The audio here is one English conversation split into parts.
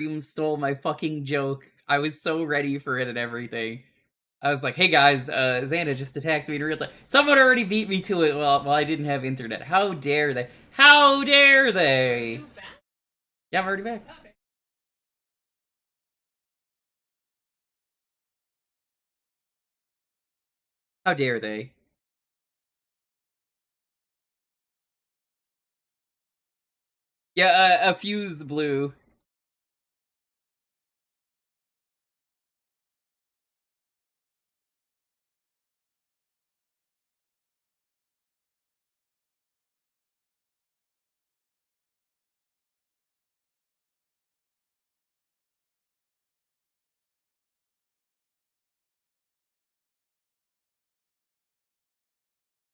Dream stole my fucking joke. I was so ready for it and everything. I was like, hey guys, Xana just attacked me in real time. Someone already beat me to it while I didn't have internet. How dare they? How dare they? Yeah, I'm already back. How dare they? Yeah, a fuse blew.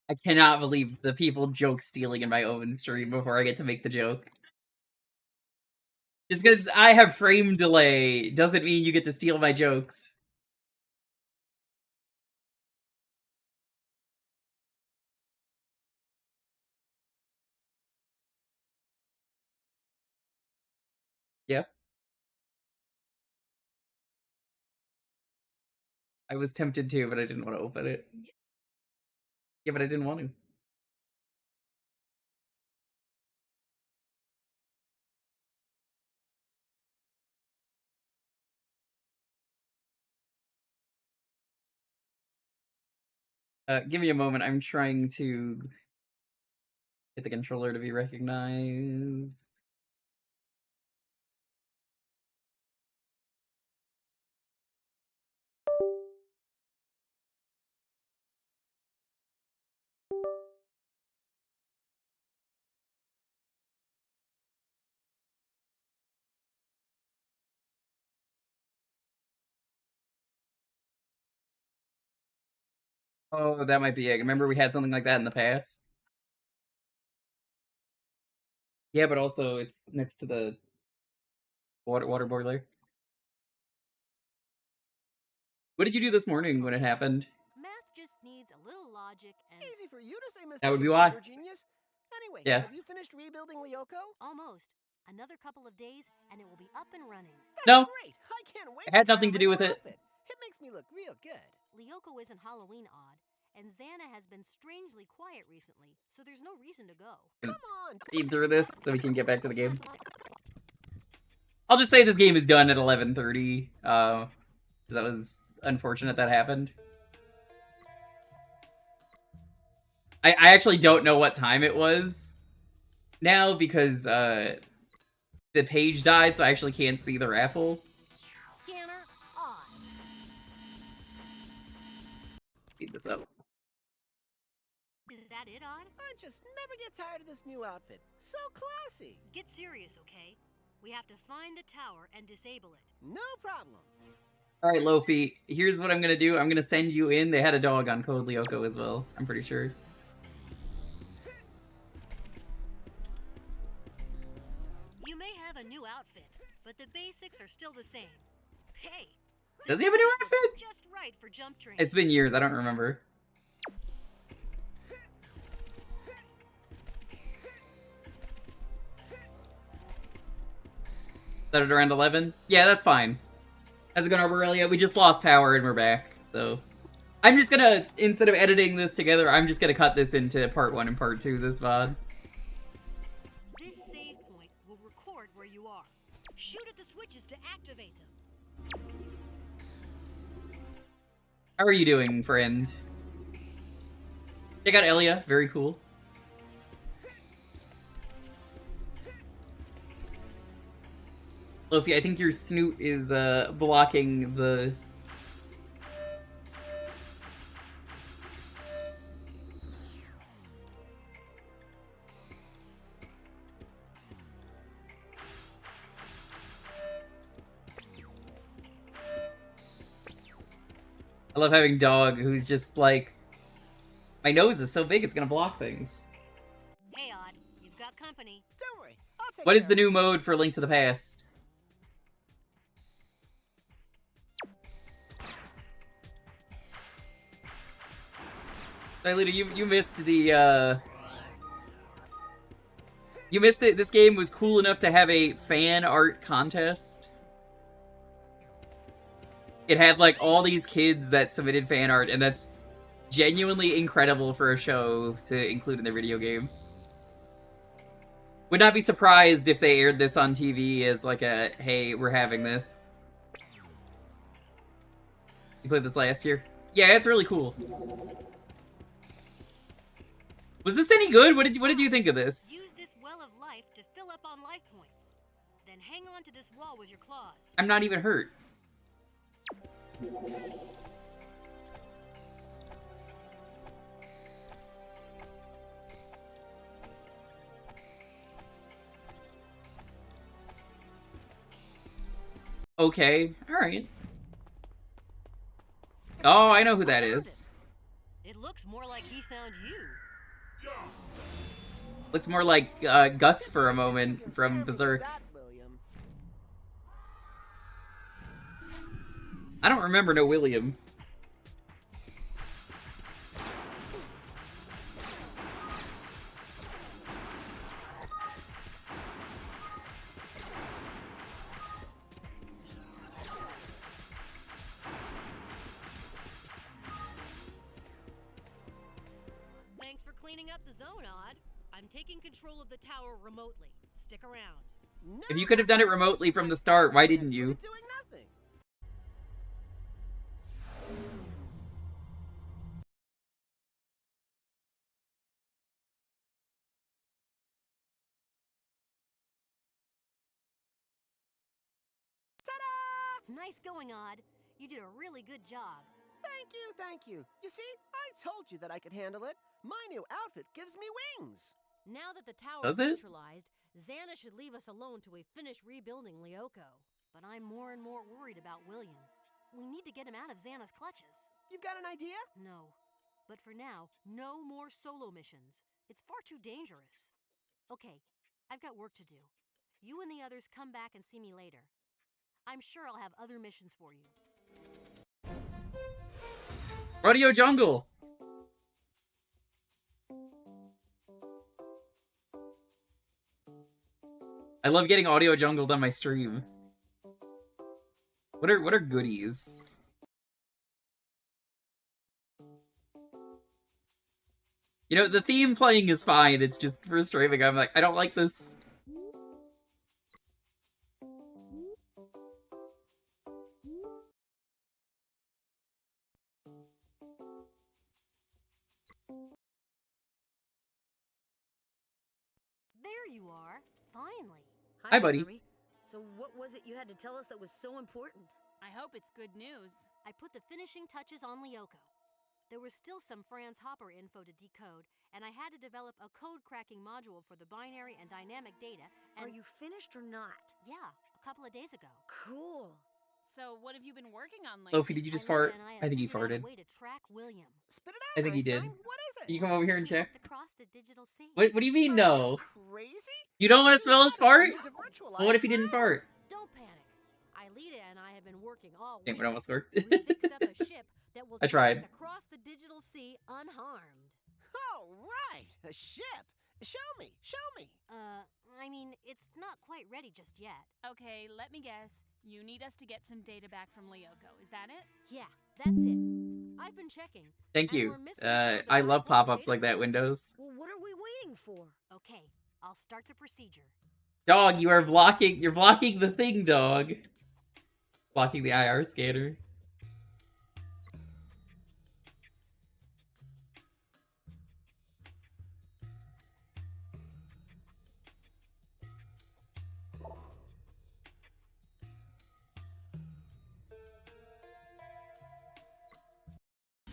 I cannot believe the people joke stealing in my own stream before I get to make the joke. Just because I have frame delay doesn't mean you get to steal my jokes. Yeah. I was tempted to, but I didn't want to open it. Yeah, but I didn't want to. Give me a moment. I'm trying to get the controller to be recognized. Oh, that might be it. Remember we had something like that in the past? Yeah, but also it's next to the water boiler. What did you do this morning when it happened? Math just needs a little logic and... Easy for you to say, Mr. That would be why. Genius. Anyway, Yeah. have you finished rebuilding Lyoko? Almost. Another couple of days, and it will be up and running. That's No. great. I can't wait. It had nothing to do with it. It makes me look real good. Lyoko isn't Halloween odd, and Xana has been strangely quiet recently, so there's no reason to go. Come on. Speed through this so we can get back to the game. I'll just say this game is done at 11:30. That was unfortunate that happened. I actually don't know what time it was now because the page died, so I actually can't see the raffle. Scanner on. Speed this up. Is that it, Odd? I just never get tired of this new outfit. So classy. Get serious, okay? We have to find the tower and disable it. No problem. Alright, Lofi, here's what I'm gonna do. I'm gonna send you in. They had a dog on Code Lyoko as well, I'm pretty sure. You may have a new outfit, but the basics are still the same. Hey! Does he have a new outfit? Just right for jump train. It's been years, I don't remember. Set it around 11? Yeah, that's fine. How's it going, Arborelia? We just lost power and we're back, so... I'm just gonna, instead of editing this together, I'm just gonna cut this into part 1 and part 2 this VOD. This save point will record where you are. Shoot at the switches to activate them. How are you doing, friend? Check out Elia, very cool. Lofi, I think your snoot is blocking the... I love having dog who's just like, my nose is so big it's gonna block things. Hey, Odd, you've got company. Don't worry. I'll take What care is the of it. new mode for Link to the Past? Dilita, you missed the, You missed it. This game was cool enough to have a fan art contest. it had like all these kids that submitted fan art, and that's genuinely incredible for a show to include in their video game. Would not be surprised if they aired this on TV as like a, hey, we're having this. You played this last year? Yeah, it's really cool. Was this any good? What did you think of this? Use this well of life to fill up on life points. Then hang on to this wall with your claws. I'm not even hurt. Okay, alright. Oh, I know who that is. It looks more like he found you. Looked more like Guts for a moment from Berserk. I don't remember no William. Thanks for cleaning up the zone, Odd. I'm taking control of the tower remotely. Stick around. If you could have done it remotely from the start, why didn't you? Doing nothing. Ta-da! Nice going, Odd. You did a really good job. Thank you, thank you. You see, I told you that I could handle it. My new outfit gives me wings. Now that the tower Does is it? neutralized, Xana should leave us alone till we finish rebuilding Lyoko. But I'm more and more worried about William. We need to get him out of Xana's clutches. You've got an idea? No. But for now, no more solo missions. It's far too dangerous. Okay, I've got work to do. You and the others come back and see me later. I'm sure I'll have other missions for you. Rodeo Jungle! I love getting Audio Jungled on my stream. What are goodies? You know, the theme playing is fine, it's just for streaming, I'm like, I don't like this. There you are. Finally. Hi, buddy. Jeremy. So what was it you had to tell us that was so important? I hope it's good news. I put the finishing touches on Lyoko. There was still some Franz Hopper info to decode, and I had to develop a code-cracking module for the binary and dynamic data, and... Are you finished or not? Yeah, a couple of days ago. Cool. So what have you been working on lately? Lofi, did you just fart? Olivia and I have think you figured out farted. a way to track William. Spit it out, I think he did. Einstein. What is it? Can you come over here and We have check? to cross the digital sea. What do you mean, no? Crazy? You don't want to smell his fart? You need to virtualize Well, what if he didn't now. fart? Don't panic. Ilita and I have been working all Damn, week. it almost worked. We fixed up a ship that will I take tried. us across the digital sea unharmed. Oh, right. A ship. Show me. Show me. I mean, it's not quite ready just yet. Okay, let me guess. You need us to get some data back from Lyoko. Is that it? Yeah, that's it. I've been checking. Thank And you. we're missing some of the I love backbone pop-ups like that, data Windows. Well, what are we waiting for? Okay, I'll start the procedure. Dog, you're blocking the thing, dog. Blocking the IR scanner.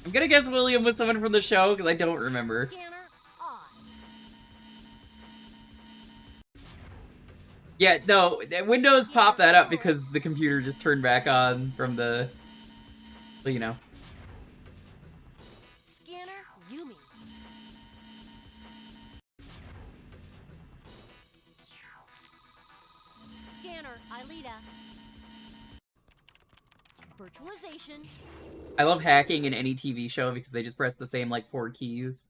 I'm gonna guess William was someone from the show, because I don't remember. Scanner on. Yeah, no, Windows popped that up because the computer just turned back on from the... Well, you know. Scanner Yumi. Scanner Ilita. Virtualization. I love hacking in any TV show because they just press the same, like, 4 keys.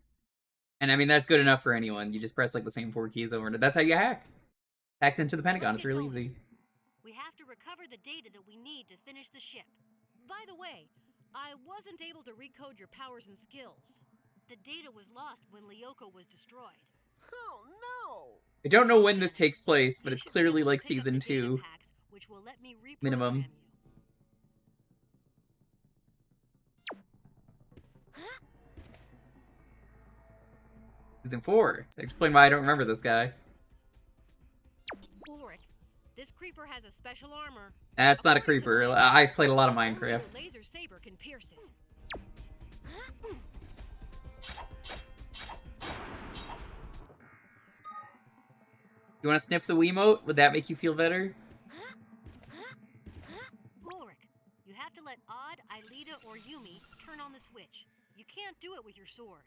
And I mean, that's good enough for anyone. You just press, like, the same 4 keys over and that's how you hack. Hacked into the Pentagon. It's real easy. We have to recover the data that we need to finish the ship. By the way, I wasn't able to recode your powers and skills. The data was lost when Lyoko was destroyed. Oh no! I don't know when this takes place, but You it's should be clearly able to like pick up season the data 2 packs, which will let me reprogram minimum. you. Season 4. Explain why I don't remember this guy. Ulrich, this creeper has a special armor. That's not a According to creeper. the I played a lot of only Minecraft. your laser saber can pierce it. You want to sniff the Wiimote? Would that make you feel better? Ulrich, you have to let Odd, Aelita, or Yumi turn on the switch. You can't do it with your sword.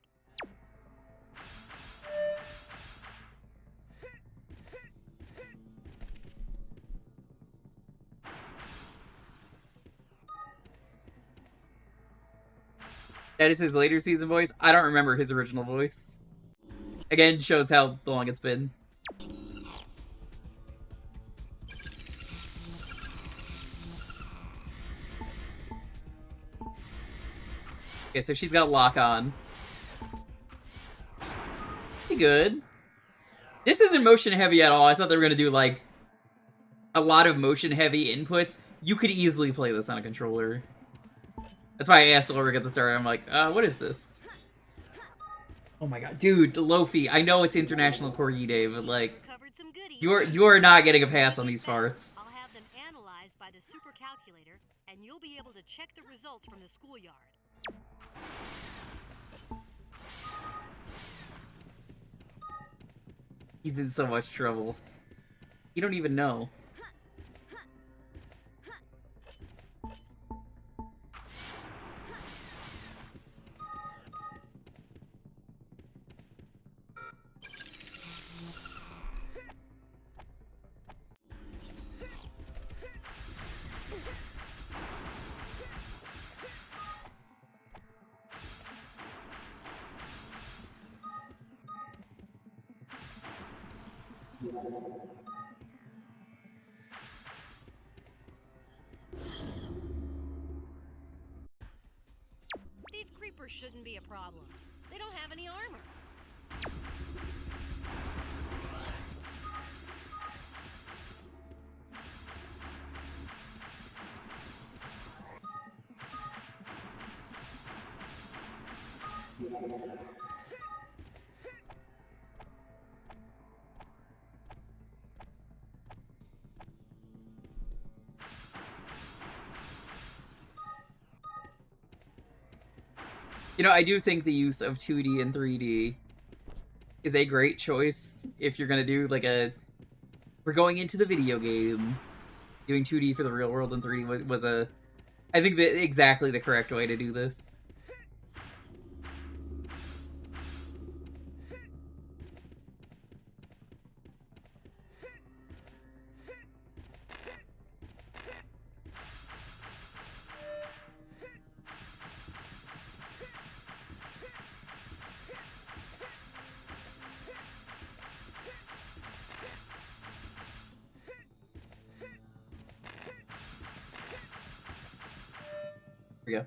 That is his later season voice. I don't remember his original voice. Again, shows how long it's been. Okay, so she's got a lock on. Pretty good. This isn't motion heavy at all. I thought they were gonna do like a lot of motion heavy inputs. You could easily play this on a controller. That's why I asked Ulrich at the start. I'm like, what is this? Oh my god, dude, Lofi. I know it's International Corgi Day, but like, Covered some goodies. you are not getting a pass on these farts. I'll have them analyzed by the super calculator, and you'll be able to check the results from the schoolyard. He's in so much trouble. You don't even know. These creepers shouldn't be a problem. They don't have any armor. You know, I do think the use of 2D and 3D is a great choice if you're gonna do like a... We're going into the video game. Doing 2D for the real world and 3D was a... I think that exactly the correct way to do this. There we go.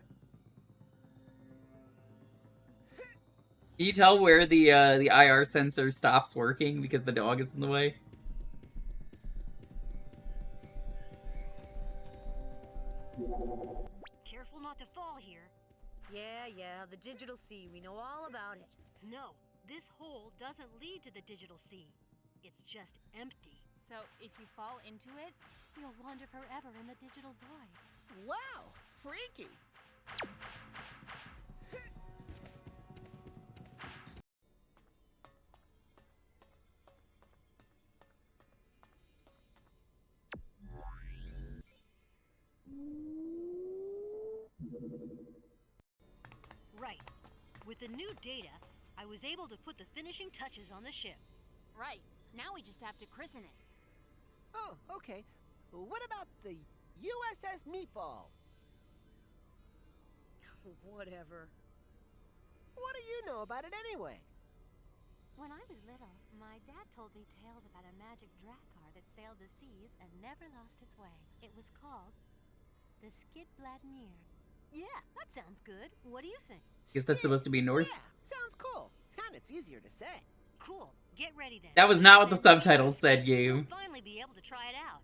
Can you tell where the IR sensor stops working because the dog is in the way? Careful not to fall here. Yeah, the digital sea. We know all about it. No, this hole doesn't lead to the digital sea. It's just empty. So if you fall into it, you'll wander forever in the digital void. Wow, freaky. Right. With the new data, I was able to put the finishing touches on the ship. Right. Now we just have to christen it. Oh, okay. What about the USS Meatball? Whatever. What do you know about it anyway? When I was little, my dad told me tales about a magic drac car that sailed the seas and never lost its way. It was called The Skid Bladnir. Yeah, that sounds good. What do you think? Guess that's supposed to be Norse. Yeah, sounds cool. And it's easier to say. Cool. Get ready then. That was not what the subtitles said, game. You'll finally be able to try it out.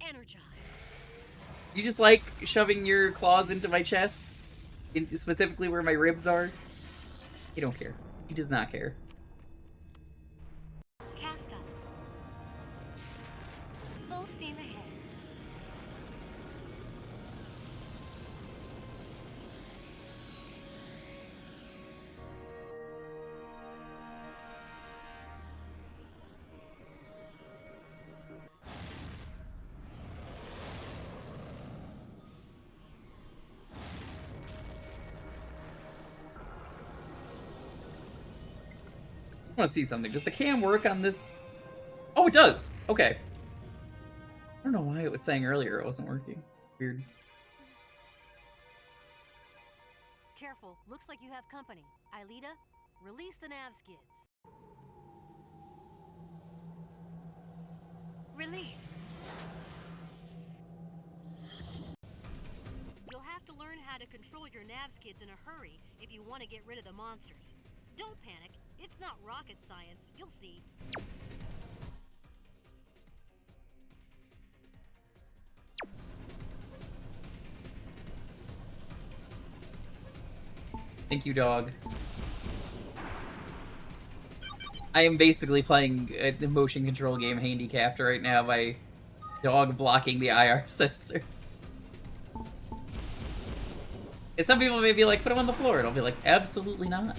Energize. You just like shoving your claws into my chest? Specifically where my ribs are? He don't care. He does not care. Cast up. Full steam ahead. I want to see something. Does the cam work on this? Oh, it does. Okay. I don't know why it was saying earlier it wasn't working. Weird. Careful. Looks like you have company. Aelita, release the nav skids. Release. You'll have to learn how to control your nav skids in a hurry if you want to get rid of the monsters. Don't panic. It's not rocket science. You'll see. Thank you, dog. I am basically playing a motion control game handicapped right now by dog blocking the IR sensor. And some people may be like, put him on the floor, and I'll be like, absolutely not.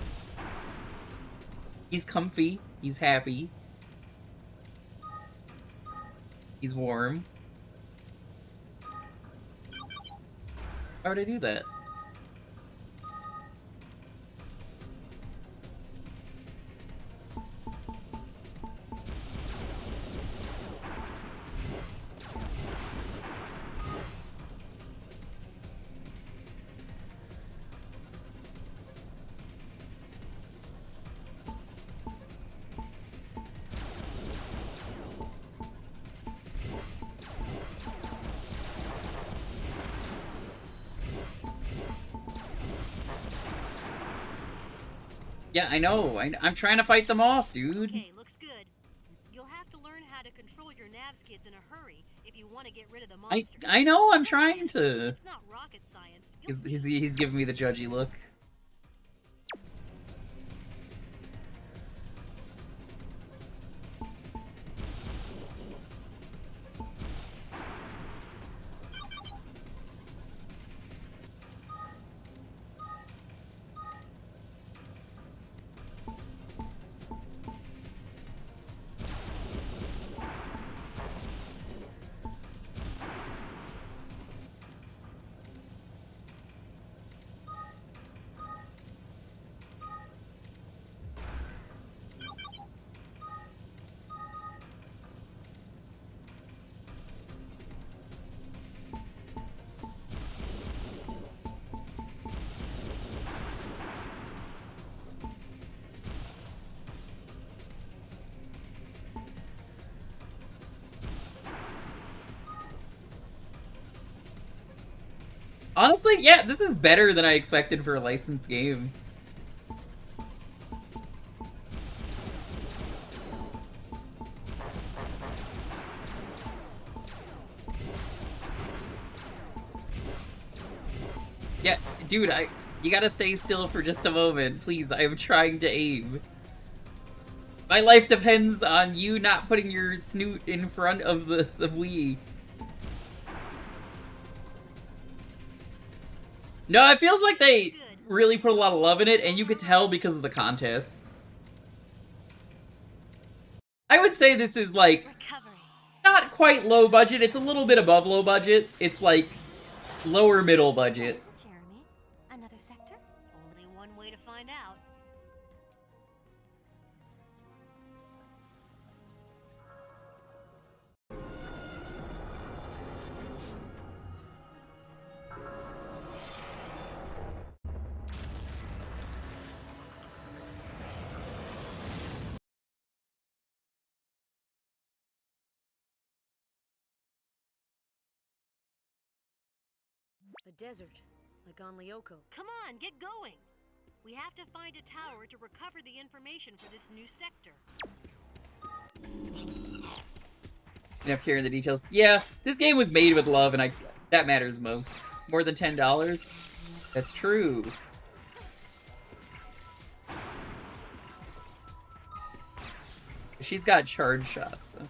He's comfy. He's happy. He's warm. How would I do that? Yeah, I know. I'm trying to fight them off, dude. Okay, looks good. You'll have to learn how to control your nav skids in a hurry if you want to get rid of the monsters. I know. I'm trying to. It's not rocket science. He's giving me the judgy look. Honestly, yeah, this is better than I expected for a licensed game. Yeah, dude, you gotta stay still for just a moment. Please, I am trying to aim. My life depends on you not putting your snoot in front of the Wii. No, it feels like they really put a lot of love in it, and you could tell because of the contest. I would say this is, like, not quite low budget. It's a little bit above low budget. It's, like, lower middle budget. Jeremy, another sector? Only one way to find out. A desert, like on Lyoko. Come on, get going. We have to find a tower to recover the information for this new sector. Enough caring the details. Yeah, this game was made with love, and that matters most. More than $10? That's true. She's got charge shots. So.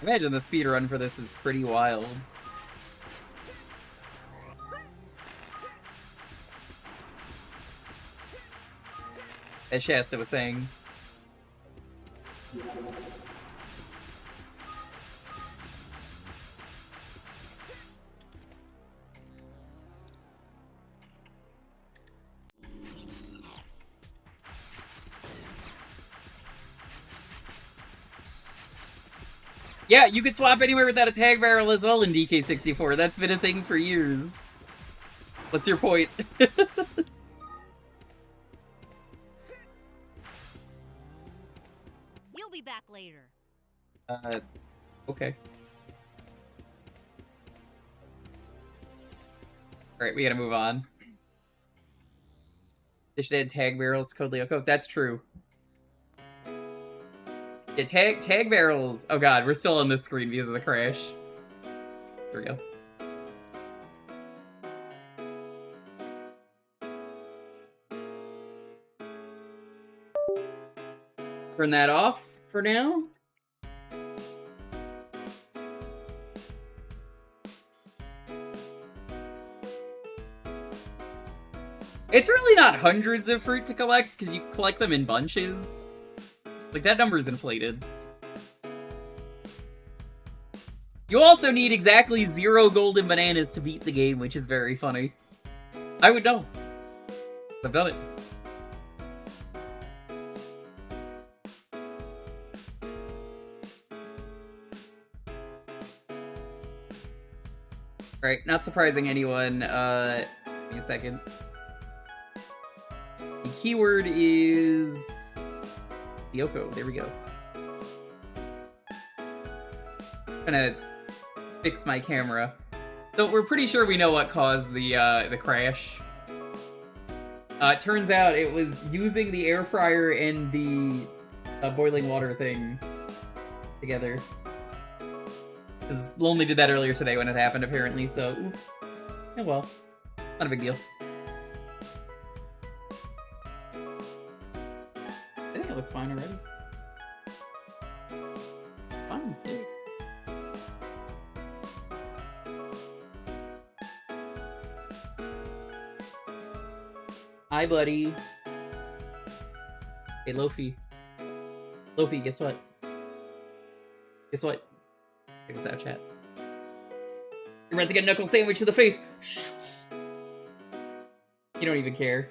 Imagine the speedrun for this is pretty wild. As Shasta was saying. Yeah, you could swap anywhere without a tag barrel as well in DK64. That's been a thing for years. What's your point? You'll be back later. Okay. Alright, we gotta move on. They should add tag barrels to Code Lyoko. That's true. Yeah, tag barrels. Oh god, we're still on this screen because of the crash. There we go. Turn that off for now. It's really not hundreds of fruit to collect because you collect them in bunches. Like, that number's inflated. You also need exactly 0 golden bananas to beat the game, which is very funny. I would know. I've done it. Alright, not surprising anyone. Give me a second. The keyword is... Lyoko, there we go. Gonna fix my camera. So we're pretty sure we know what caused the crash. It turns out it was using the air fryer and the boiling water thing together. Because Lonely did that earlier today when it happened, apparently, so oops. Oh well. Not a big deal. I think it looks fine already. Fine. Yeah. Hi, buddy. Hey, Lofi. Lofi, guess what? Guess what? Check this out, chat. You're about to get a knuckle sandwich to the face. Shh. You don't even care.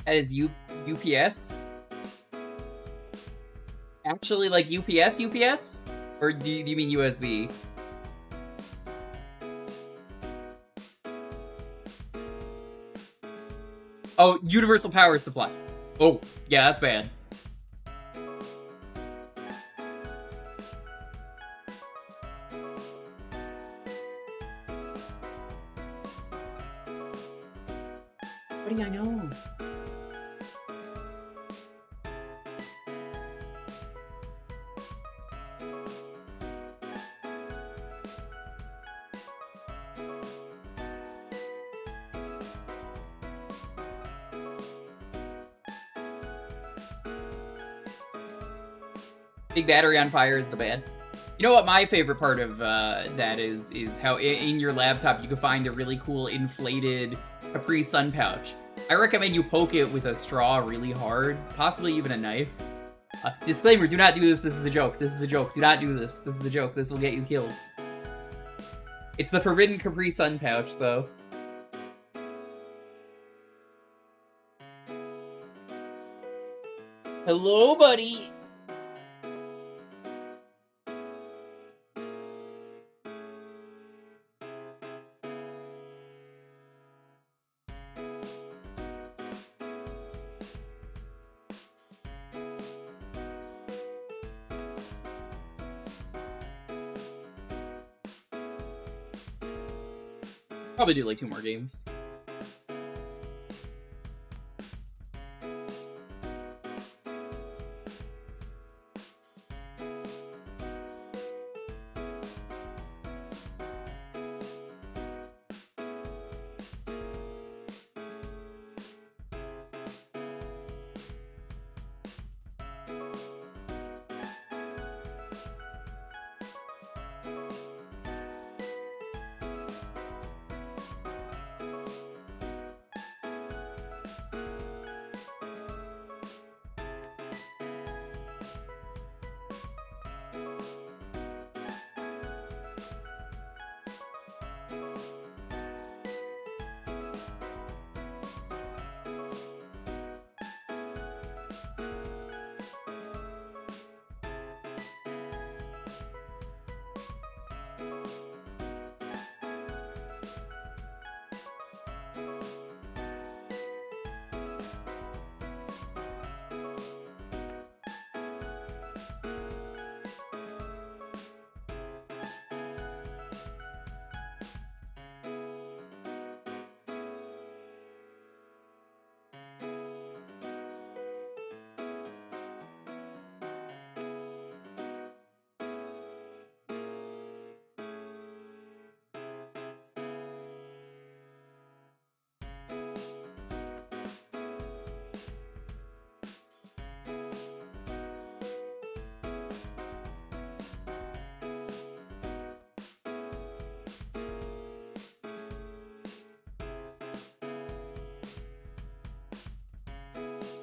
That is UPS? Actually, like UPS? Or do you mean USB? Oh, universal power supply. Oh, yeah, that's bad. What do I know? Big battery on fire is the bad. You know what my favorite part of that is how in your laptop you can find a really cool inflated Capri Sun pouch. I recommend you poke it with a straw really hard, possibly even a knife. Disclaimer, do not do this, this is a joke. This is a joke, do not do this. This is a joke, this will get you killed. It's the forbidden Capri Sun pouch, though. Hello, buddy! Probably do like 2 more games.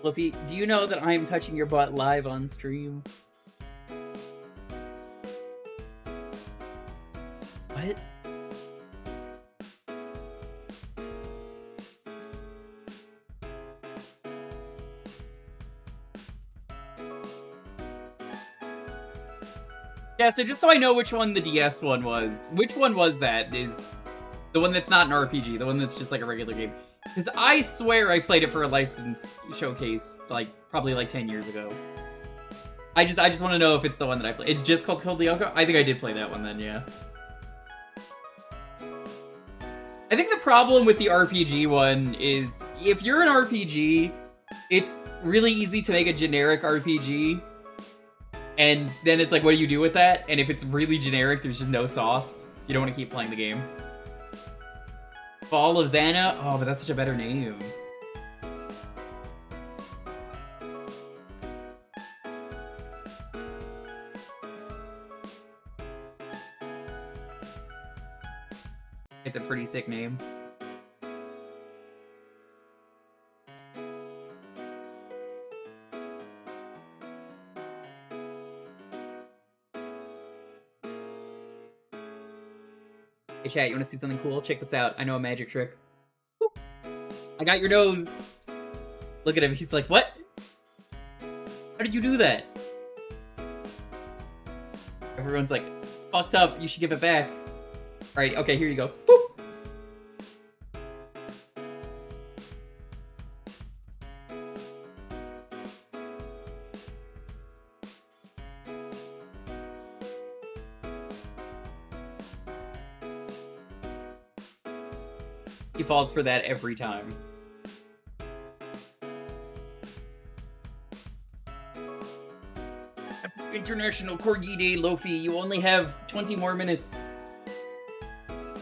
Luffy, do you know that I am touching your butt live on stream? What? Yeah, so just so I know which one the DS one was, which one was that? Is the one that's not an RPG, the one that's just like a regular game? Because I swear I played it for a license showcase, like, probably like 10 years ago. I just want to know if it's the one that I played. It's just called Lyoko? I think I did play that one then, yeah. I think the problem with the RPG one is, if you're an RPG, it's really easy to make a generic RPG, and then it's like, what do you do with that? And if it's really generic, there's just no sauce, so you don't want to keep playing the game. Fall of Xana? Oh, but that's such a better name. It's a pretty sick name. Hey chat, you wanna see something cool? Check this out. I know a magic trick. Boop. I got your nose! Look at him, he's like, what? How did you do that? Everyone's like, fucked up, you should give it back. Alright, okay, here you go. Boop! He falls for that every time. International Corgi Day, Lofi. You only have 20 more minutes.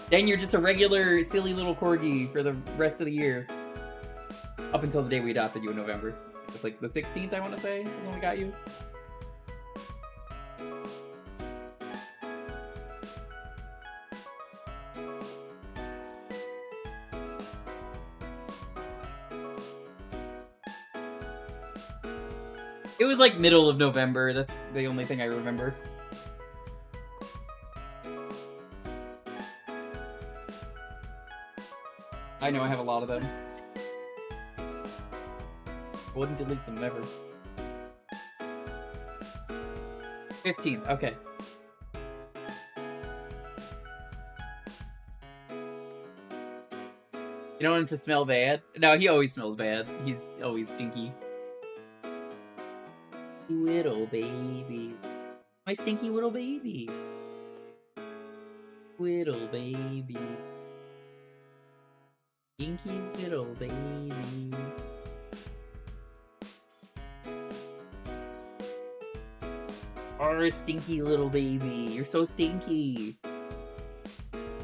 Then you're just a regular, silly little corgi for the rest of the year. Up until the day we adopted you in November. It's like the 16th, I want to say, is when we got you. It was like middle of November. That's the only thing I remember. I know I have a lot of them. I wouldn't delete them ever. 15, okay. You don't want him to smell bad? No, he always smells bad. He's always stinky. Little baby. My stinky little baby. Little baby. Stinky little baby. Oh, stinky little baby. You're so stinky.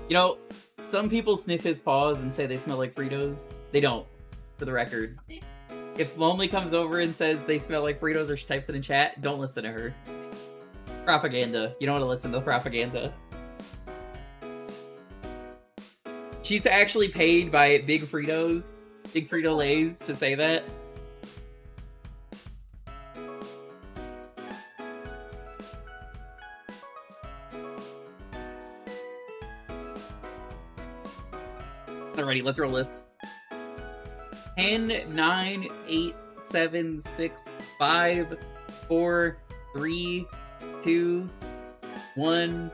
You know, some people sniff his paws and say they smell like Fritos. They don't, for the record. If Lonely comes over and says they smell like Fritos or she types it in chat, don't listen to her. Propaganda. You don't want to listen to the propaganda. She's actually paid by Big Frito-Lays to say that. Alrighty, let's roll this. 10, 9, 8, 7, 6, 5, 4, 3, 2, 1.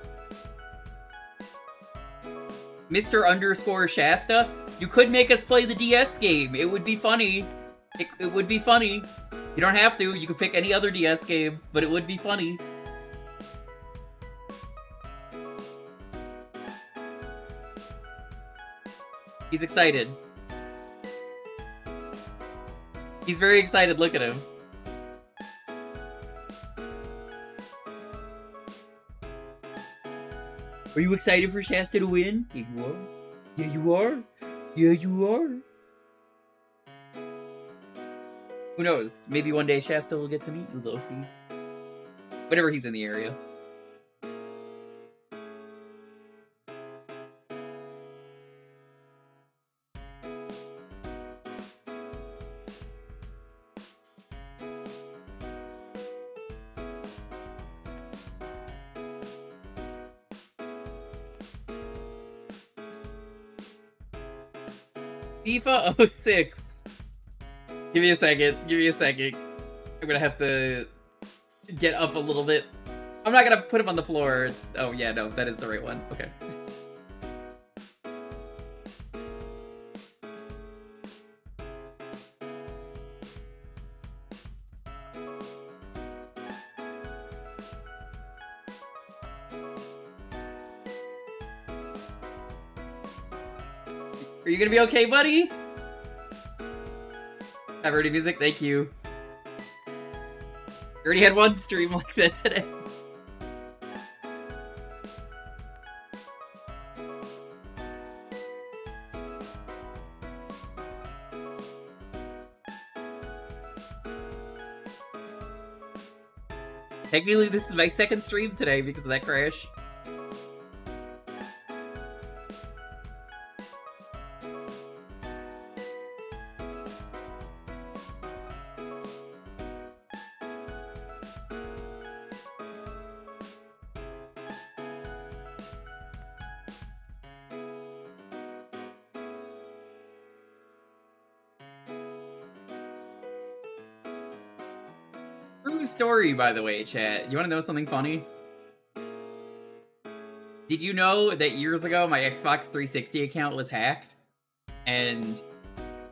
Mr. Underscore Shasta, you could make us play the DS game. It would be funny. It would be funny. You don't have to. You could pick any other DS game, but it would be funny. He's excited. He's very excited. Look at him. Are you excited for Shasta to win? Yeah, you are. Yeah, you are. Yeah, you are. Who knows? Maybe one day Shasta will get to meet you, Lofi. Whenever he's in the area. FIFA 06. Give me a second. Give me a second. I'm gonna have to get up a little bit. I'm not gonna put him on the floor. Oh, yeah, no, that is the right one. Okay. Are you gonna be okay, buddy? Have already music? Thank you. You already had one stream like that today. Technically, this is my second stream today because of that crash. True story, by the way, chat. You want to know something funny? Did you know that years ago my Xbox 360 account was hacked? And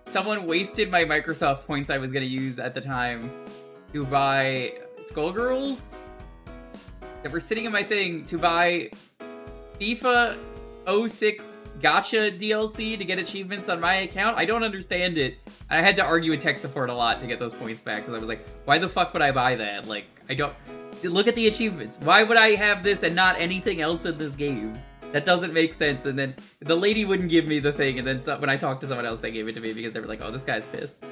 someone wasted my Microsoft points I was going to use at the time to buy Skullgirls that were sitting in my thing to buy FIFA 06 gacha DLC to get achievements on my account. I don't understand it. I had to argue with tech support a lot to get those points back, because I was like, why the fuck would I buy that? Like, I don't... Look at the achievements. Why would I have this and not anything else in this game? That doesn't make sense. And then the lady wouldn't give me the thing, and then when I talked to someone else, they gave it to me because they were like, oh, this guy's pissed.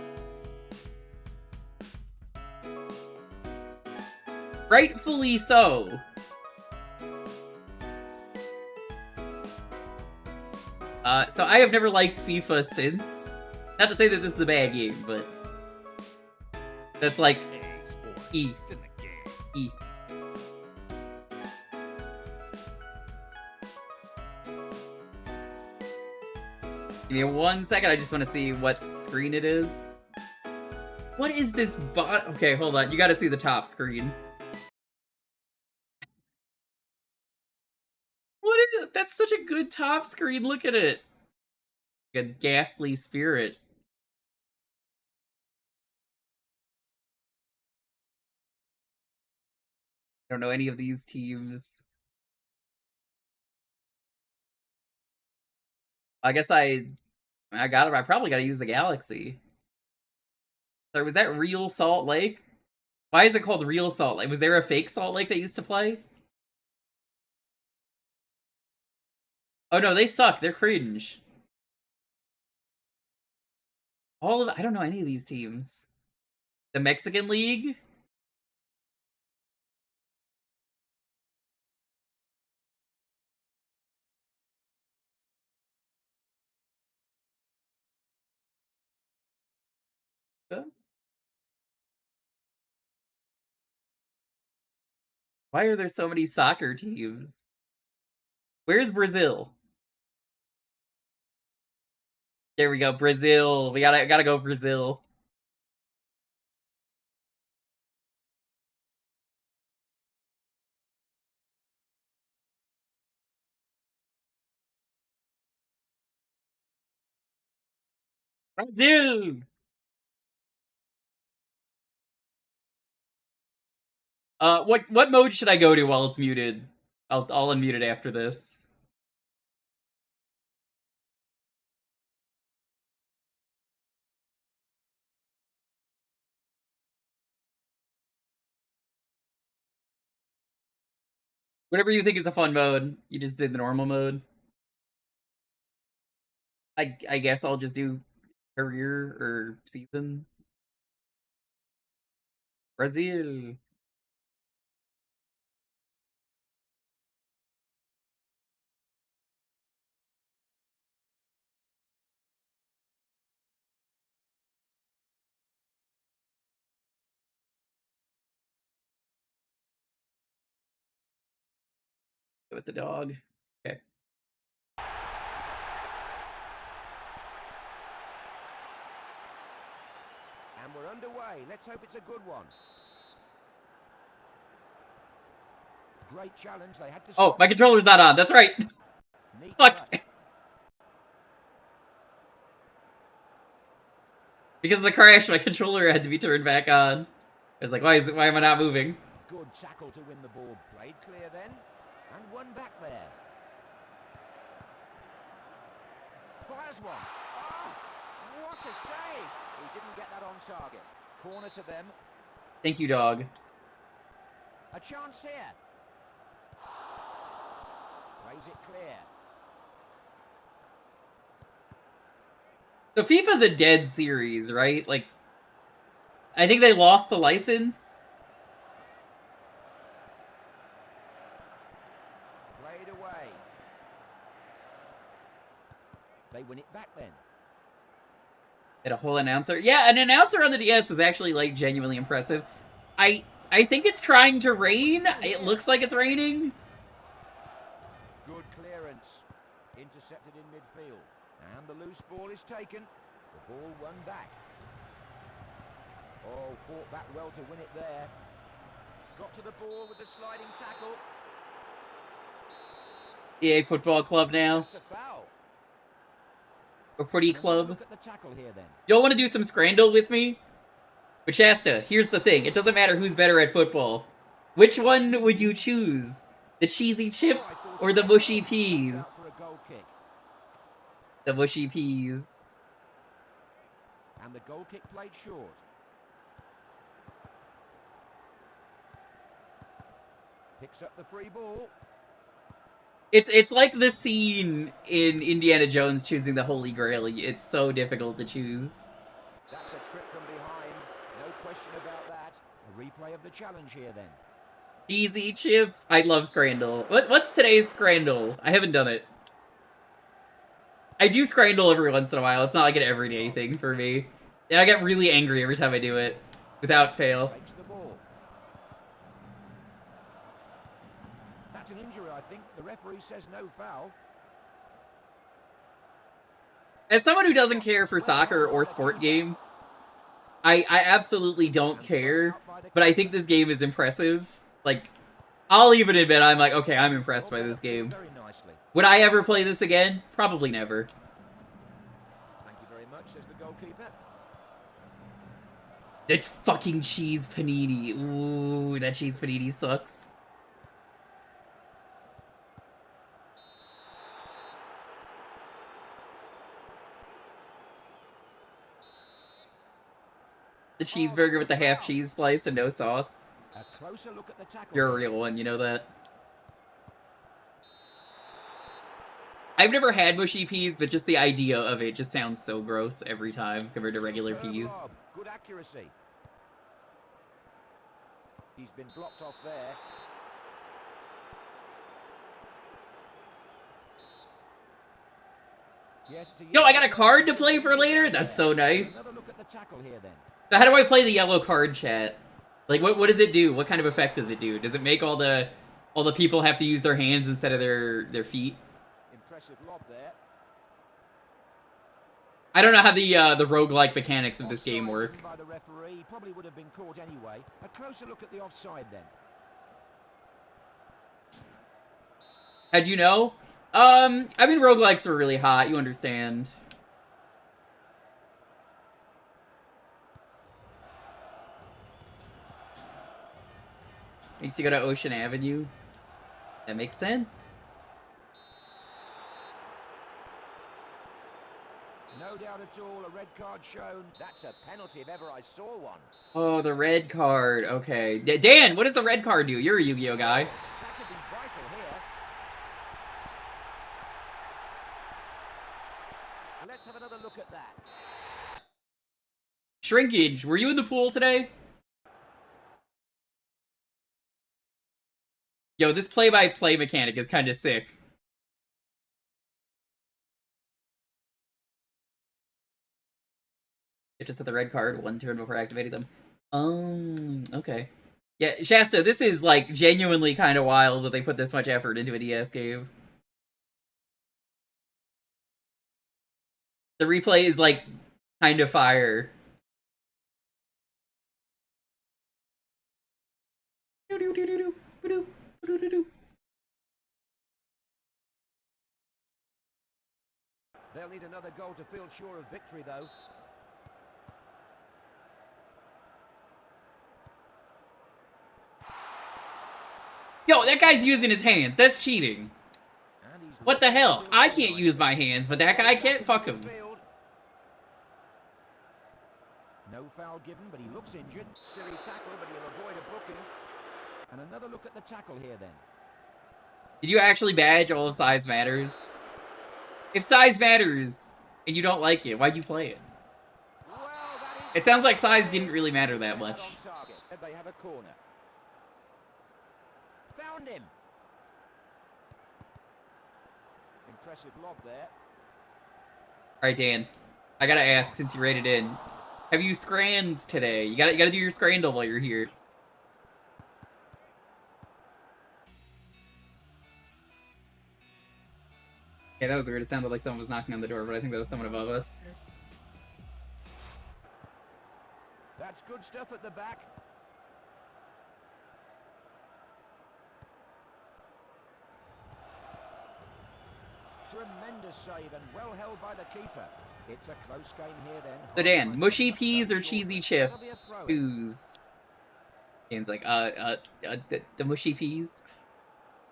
Rightfully so. So I have never liked FIFA since. Not to say that this is a bad game, but that's like E. E. Give me 1 second, I just want to see what screen it is. What is this bot? Okay, hold on, you gotta see the top screen. What is it? That's such a good top screen, look at it. Like a ghastly spirit. I don't know any of these teams. I guess I probably gotta use the Galaxy. Sorry, was that real Salt Lake? Why is it called real Salt Lake? Was there a fake Salt Lake that used to play? Oh no, they suck. They're cringe. I don't know any of these teams. The Mexican League? Why are there so many soccer teams? Where's Brazil? There we go, Brazil. We gotta go Brazil. Brazil! What mode should I go to while it's muted? I'll unmute it after this. Whatever you think is a fun mode, you just did the normal mode. I guess I'll just do career or season. Brazil. With the dog. Okay. And we're underway. Let's hope it's a good one. Great challenge. They had to. Oh, my controller's not on. That's right. Fuck. Because of the crash, my controller had to be turned back on. I was like, why am I not moving? Good tackle to win the ball. Played clear then. And one back there. Fires one. Oh, what a save. He didn't get that on target. Corner to them. Thank you, dog. A chance here. Plays it clear. So FIFA's a dead series, right? Like, I think they lost the license. Played away. They win it back then. Had a whole announcer. Yeah, an announcer on the DS is actually, like, genuinely impressive. I think it's trying to rain. It looks like it's raining. Good clearance. Intercepted in midfield. And the loose ball is taken. The ball won back. Oh, fought back well to win it there. Got to the ball with the sliding tackle. EA Football Club now. That's a foul. Or Footy Club. Look at the tackle here then. Y'all want to do some Scrandle with me? But Shasta, here's the thing. It doesn't matter who's better at football. Which one would you choose? The cheesy chips or the mushy peas? For a goal kick. The mushy peas. And the goal kick played short. Picks up the free ball. It's like the scene in Indiana Jones choosing the Holy Grail. It's so difficult to choose. That's a trick from behind. No question about that. A replay of the challenge here then. Easy chips. I love Scrandle. What's today's Scrandle? I haven't done it. I do Scrandle every once in a while. It's not like an everyday thing for me. And I get really angry every time I do it. Without fail. Breaks the ball. That's an injury, I think. The referee says no foul. As someone who doesn't care for soccer or sport game, I absolutely don't care, but I think this game is impressive. Like, I'll even admit I'm like, okay, I'm impressed by this game. Very nicely. Would I ever play this again? Probably never. Thank you very much, says the goalkeeper. That fucking cheese panini. Ooh, that cheese panini sucks. The cheeseburger with the half cheese slice and no sauce. A closer look at the tackle. You're a real one, you know that. I've never had mushy peas, but just the idea of it just sounds so gross every time compared to regular peas. Good accuracy. He's been blocked off there. Yes, Yo, I got a card to play for later? That's so nice. Another look at the tackle here then. So how do I play the yellow card, chat? Like, what does it do? What kind of effect does it do? Does it make all the people have to use their hands instead of their feet? Impressive lob there. I don't know how the roguelike mechanics of this game work. Offside by the referee. Probably would have been caught anyway. A closer look at the offside then. How'd you know? I mean, roguelikes are really hot, you understand. Makes you go to Ocean Avenue. That makes sense. No doubt at all, a red card shown. That's a penalty if ever I saw one. Oh, the red card. Okay. Dan, what does the red card do? You're a Yu-Gi-Oh guy. That could be vital here. Let's have another look at that. Shrinkage, were you in the pool today? Yo, this play-by-play mechanic is kind of sick. It just set the red card one turn before activating them. Okay. Yeah, Shasta, this is, like, genuinely kind of wild that they put this much effort into a DS game. The replay is, like, kind of fire. They'll need another goal to feel sure of victory, though. Yo, that guy's using his hand. That's cheating. What the hell? I can't use my hands, but that guy can't. Fuck him. No foul given, but he looks injured. Silly tackle, but he'll avoid a booking. And another look at the tackle here then. Did you actually badge all of Size Matters? If Size Matters and you don't like it, why'd you play it? Well, It sounds like size didn't really matter that much. on target. They have a corner. Found him. Impressive lob there. Alright, Dan. I gotta ask, since you rated in. Have you scrans today? You gotta do your scrandle while you're here. Yeah, that was weird. It sounded like someone was knocking on the door, but I think that was someone above us. That's good stuff at the back. Tremendous save and well held by the keeper. It's a close game here then. So Dan, mushy peas or cheesy chips? Who's? Dan's like, the mushy peas?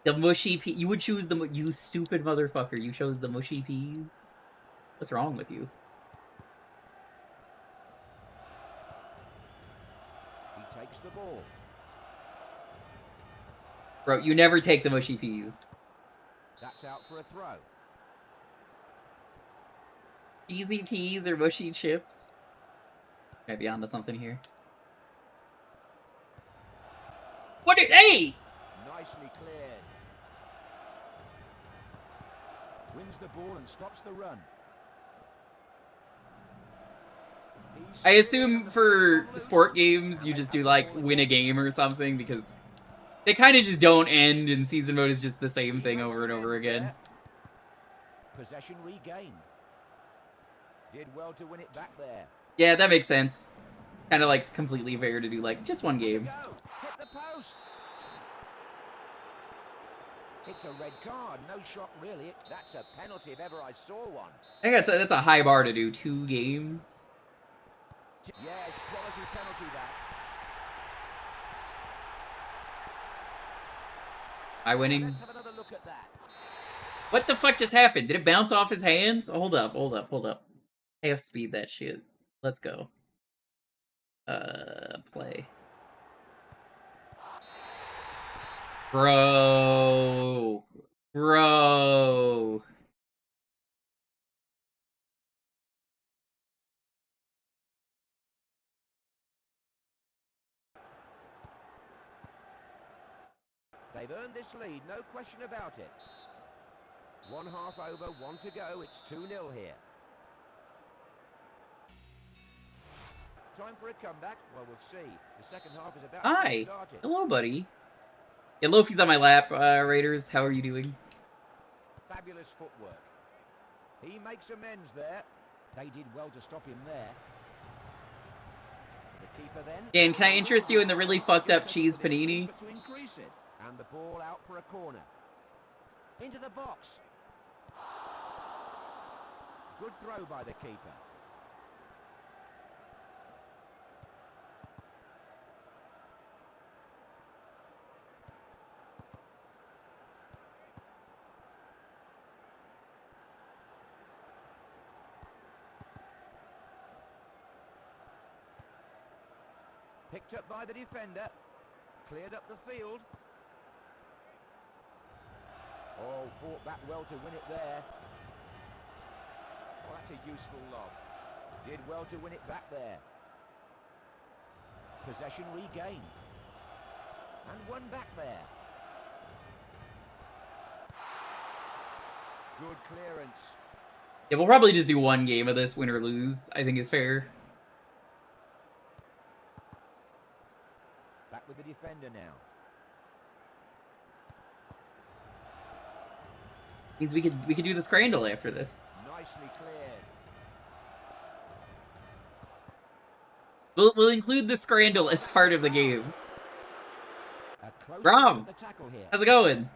The mushy peas. You would choose the, you stupid motherfucker. You chose the mushy peas? What's wrong with you? He takes the ball. Bro, you never take the mushy peas. That's out for a throw. Easy peas or mushy chips? Might be onto something here. What did... Hey! Nicely cleared. Wins the ball and stops the run. I assume for sport games, you just do, like, win a game or something, because they kind of just don't end, and season mode is just the same thing over and over again. Possession regained. Did well to win it back there. Yeah, that makes sense. Kind of, like, completely fair to do, like, just one game. Hit the post. It's a red card. No shock, really. That's a penalty if ever I saw one. I think that's a high bar to do. 2 games. Yes, quality penalty that. Am I winning? Let's have another look at that. What the fuck just happened? Did it bounce off his hands? Hold up, hold up, hold up. Half speed that shit. Let's go. Play. Bro. Bro. They've earned this lead, no question about it. 1 half over, 1 to go. It's 2-0 here. Time for a comeback? Well, we'll see. The second half is about to Hi. get started. Hello, buddy. Yeah, Lofi's on my lap, Raiders. How are you doing? Fabulous footwork. He makes amends there. They did well to stop him there. The keeper then. Dan, can I interest you in the really fucked up cheese panini? To increase it. And the ball out for a corner. Into the box. Good throw by the keeper. Picked up by the defender. Cleared up the field. Oh, fought back well to win it there. Oh, that's a useful lob. Did well to win it back there. Possession regained. And one back there. Good clearance. Yeah, we'll probably just do 1 game of this, win or lose. I think is fair. Back with the defender now. Means we could do the scramble after this. Nicely cleared. We'll include the scramble as part of the game. A close Rom, look at the tackle here. how's it going?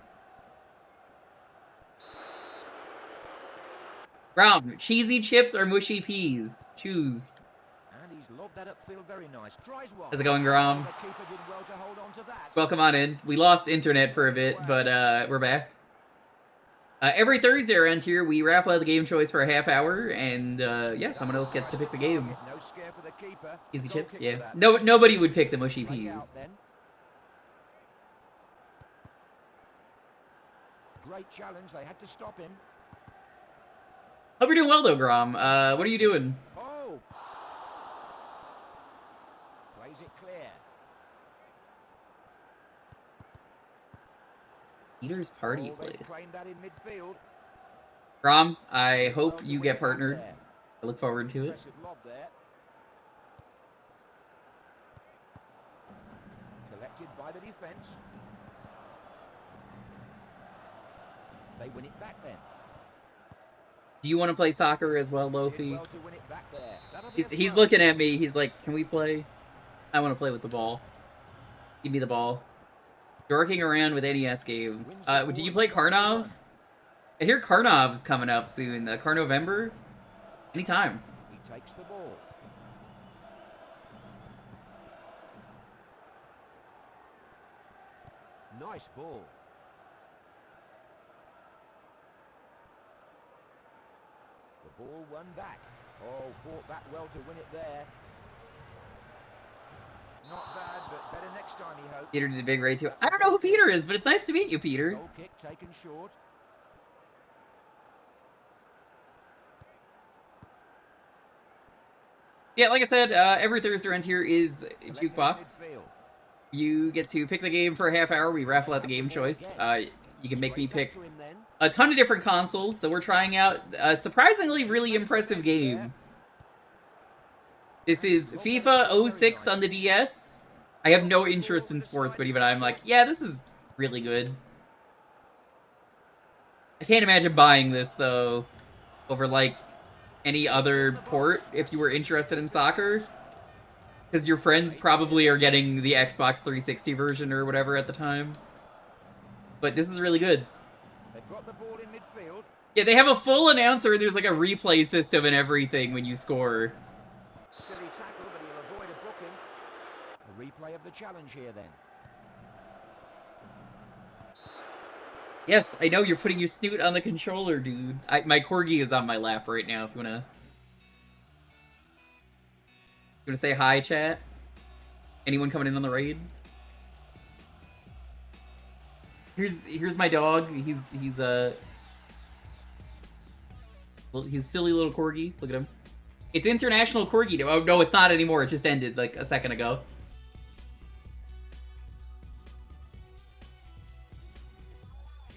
Rom, cheesy chips or mushy peas? Choose. And he's lobbed that upfield very nice. Tries one. How's it going, Grom? The keeper did well to hold on to that. Welcome on in. We lost internet for a bit, but we're back. Every Thursday around here, we raffle out the game choice for a half hour, and yeah, someone else gets to pick the game. No scare for the keeper. Easy Goal chips, kick yeah. for that. No, nobody would pick the mushy Played peas. out then. Great challenge. They had to stop him. Hope you're doing well, though, Grom. What are you doing? Oh! Plays it clear. Eater's Party Oh, they Place. trained that in midfield. Grom, I hope Well to you win get it back partnered. there. I look forward to it. Impressive lob there. Collected by the defence. They win it back then. Do you want to play soccer as well, Did Lofi? well to win it back there. That'll be a He's throw. looking at me. He's like, can we play? I want to play with the ball. Give me the ball. Dorking around with NES games. Did you play Karnov? I hear Karnov's coming up soon. Karnovember? Anytime. He takes the ball. Nice ball. The Ball won back. Oh, fought back well to win it there. Not bad, but better next time, he hopes. Peter did a big raid too. I don't know who Peter is, but it's nice to meet you, Peter. Goal kick taken short. Yeah, like I said, every Thursday around here is Jewkbox. Midfield. You get to pick the game for a half hour. We raffle out the game choice. You can make me pick To him then. a ton of different consoles, so we're trying out a surprisingly really impressive game. This is FIFA 06 on the DS. I have no interest in sports, but even I'm like, yeah, this is really good. I can't imagine buying this, though, over, like, any other port if you were interested in soccer. Because your friends probably are getting the Xbox 360 version or whatever at the time. But this is really good. They've got the ball in midfield. Yeah, they have a full announcer and there's like a replay system and everything when you score. Silly tackle, but he'll avoid a booking. A replay of the challenge here then. Yes, I know you're putting your snoot on the controller, dude. My corgi is on my lap right now if you wanna... You wanna say hi, chat? Anyone coming in on the raid? Here's my dog. He's a silly little corgi. Look at him. It's International Corgi Day. Oh no, it's not anymore. It just ended like a second ago.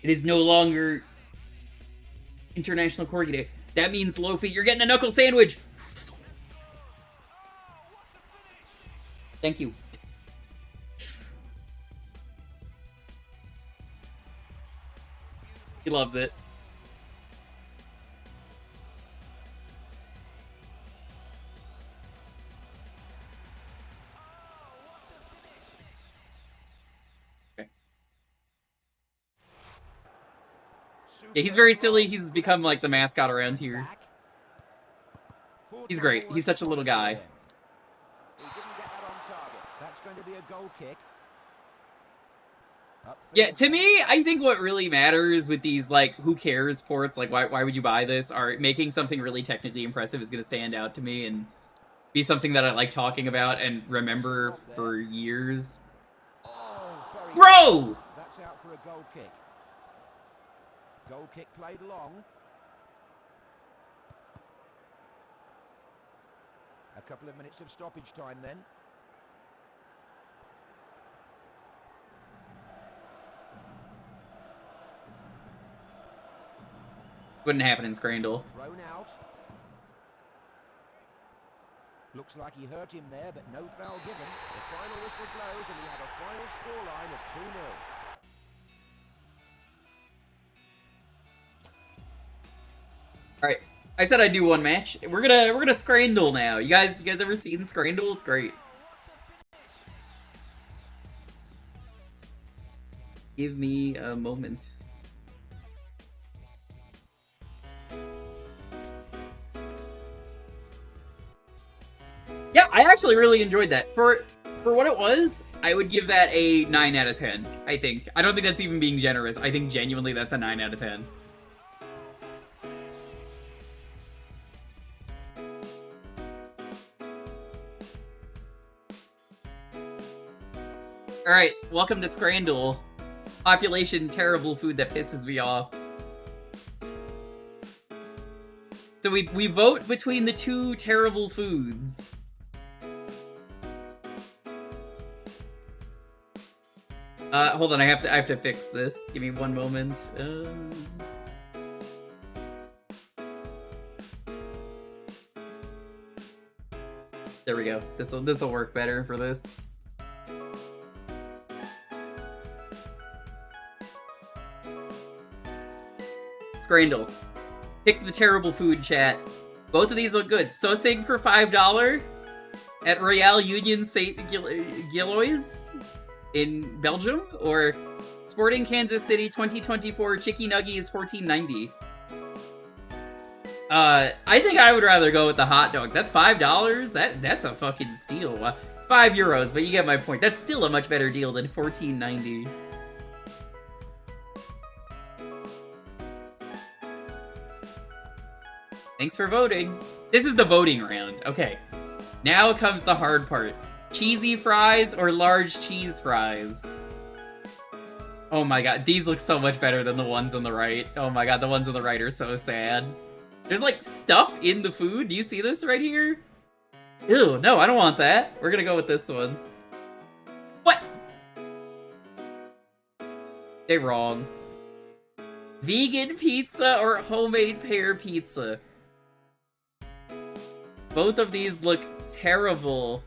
It is no longer International Corgi Day. That means, Lofi, you're getting a knuckle sandwich. Thank you. He loves it. Okay. Yeah, he's very silly. He's become like the mascot around here. He's great. He's such a little guy. He didn't get that on target. That's going to be a goal kick. Yeah, to me, I think what really matters with these, like, who cares ports, like, why would you buy this, are making something really technically impressive is going to stand out to me and be something that I like talking about and remember for years. Bro! That's out for a goal kick. Goal kick played long. A couple of minutes of stoppage time then. Wouldn't happen in Scrandle. Thrown out. Looks like he hurt him there, but no foul given. The final whistle blows and we have a final scoreline of 2-0. Alright, I said I'd do one match. We're gonna Scrandle now. You guys ever seen Scrandle? It's great. Give me a moment. Yeah, I actually really enjoyed that. For what it was, I would give that a 9 out of 10, I think. I don't think that's even being generous. I think genuinely that's a 9 out of 10. Alright, welcome to Scrandle. Population terrible food that pisses me off. So we vote between the two terrible foods. Hold on, I have to fix this. Give me one moment. There we go. This'll work better for this. Scrandle. Pick the terrible food, chat. Both of these look good. Sosig for $5 at Royale Union St. Gillois in Belgium, or Sporting Kansas City 2024 Chicky Nuggies $14.90. I think I would rather go with the hot dog. That's $5. That's a fucking steal. €5, but you get my point. That's still a much better deal than $14.90. Thanks for voting. This is the voting round. Okay. Now comes the hard part. Cheesy fries or large cheese fries? Oh my god, these look so much better than the ones on the right. Oh my god, the ones on the right are so sad. There's like stuff in the food. Do you see this right here? Ew, no, I don't want that. We're gonna go with this one. What? They're wrong. Vegan pizza or homemade pear pizza? Both of these look terrible.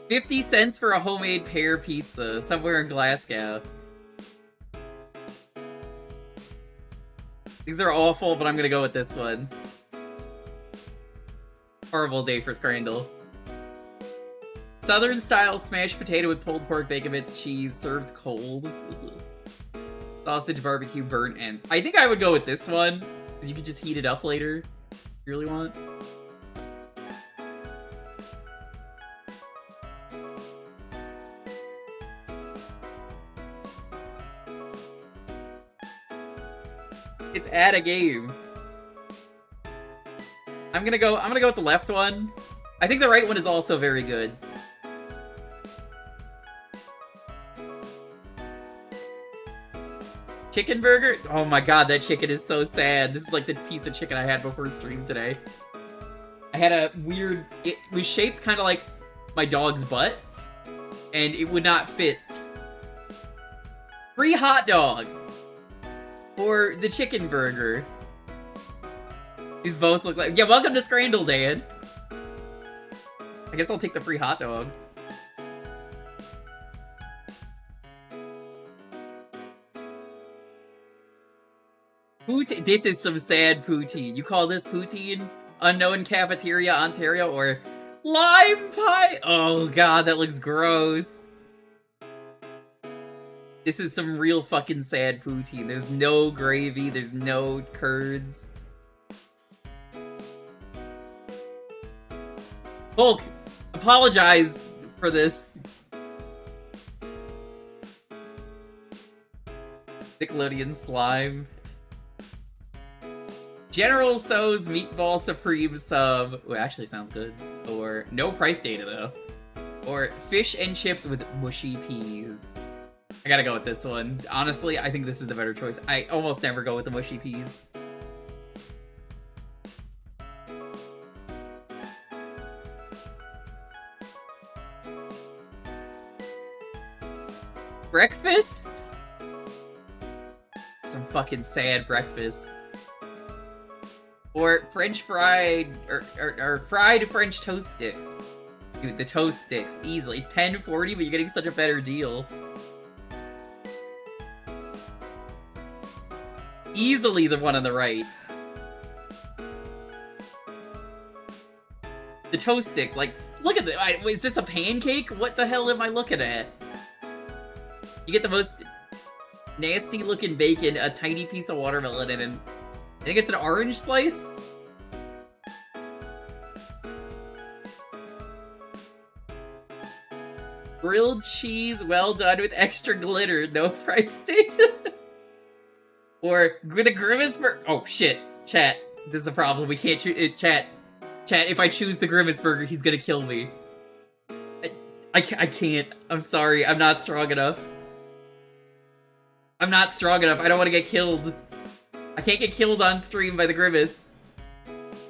$0.50 for a homemade pear pizza somewhere in Glasgow. These are awful, but I'm gonna go with this one. Horrible day for Scrandle. Southern style smashed potato with pulled pork, bacon bits, cheese, served cold. Sausage, barbecue, burnt ends. I think I would go with this one, because you could just heat it up later if you really want. It's at a game. I'm gonna go with the left one. I think the right one is also very good. Chicken burger? Oh my god, that chicken is so sad. This is like the piece of chicken I had before stream today. I had a weird... It was shaped kind of like my dog's butt, and it would not fit. Free hot dog! Or the chicken burger. These both look like... Yeah, welcome to Scrandle, Dan! I guess I'll take the free hot dog. Poutine. This is some sad poutine. You call this poutine? Unknown Cafeteria, Ontario, or lime pie? Oh god, that looks gross. This is some real fucking sad poutine. There's no gravy, there's no curds. Hulk, apologize for this. Nickelodeon slime. General Tso's Meatball Supreme Sub. Oh, actually sounds good. Or no price data though. Or fish and chips with mushy peas. I gotta go with this one. Honestly, I think this is the better choice. I almost never go with the mushy peas. Breakfast? Some fucking sad breakfast. Or French fried, or fried French toast sticks. Dude, the toast sticks, easily. It's $10.40, but you're getting such a better deal. Easily the one on the right. The toast sticks, like, look at this. Is this a pancake? What the hell am I looking at? You get the most nasty looking bacon, a tiny piece of watermelon, and I think it's an orange slice? Grilled cheese, well done with extra glitter, no price tag. Or the Grimace burger. Oh shit, chat. This is a problem. We can't choose it. Chat, if I choose the Grimace burger, he's gonna kill me. I can't. I'm sorry. I'm not strong enough. I'm not strong enough. I don't want to get killed. I can't get killed on stream by the Grimace.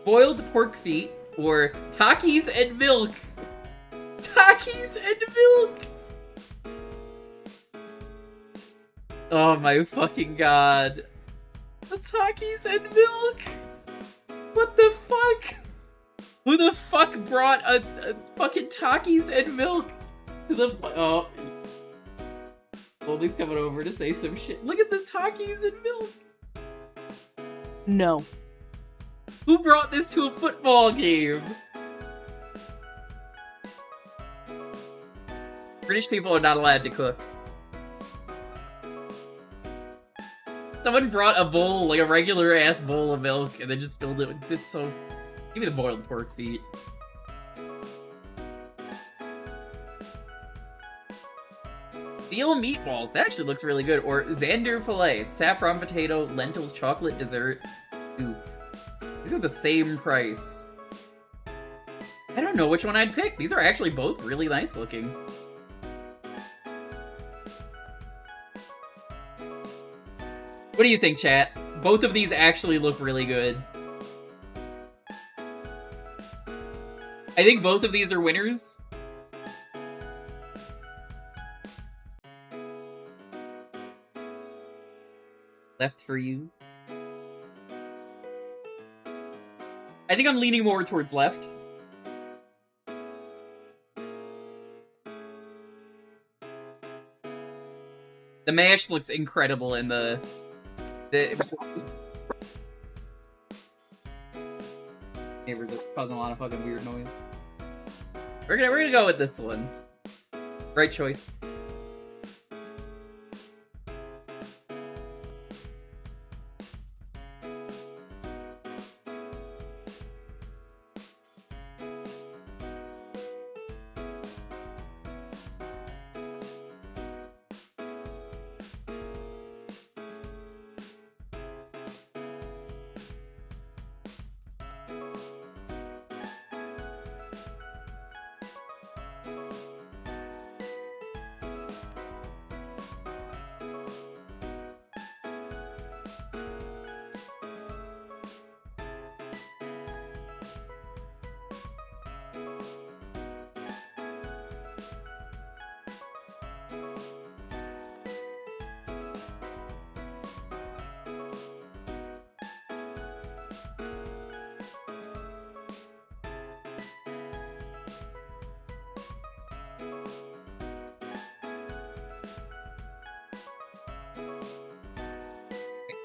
Boiled pork feet or Takis and milk. Takis and milk. Oh my fucking god. The Takis and milk. What the fuck? Who the fuck brought a fucking Takis and milk to the... Oh. Goldie's coming over to say some shit. Look at the Takis and milk. No. Who brought this to a football game? British people are not allowed to cook. Someone brought a bowl, like a regular ass bowl of milk, and then just filled it with this. So, give me the boiled pork feet. Veal meatballs. That actually looks really good. Or Xander filet. It's saffron potato, lentils, chocolate dessert. Ooh. These are the same price. I don't know which one I'd pick. These are actually both really nice looking. What do you think, chat? Both of these actually look really good. I think both of these are winners. Left for you. I think I'm leaning more towards left. The mash looks incredible in the neighbors are causing a lot of fucking weird noise. We're gonna go with this one. Right choice.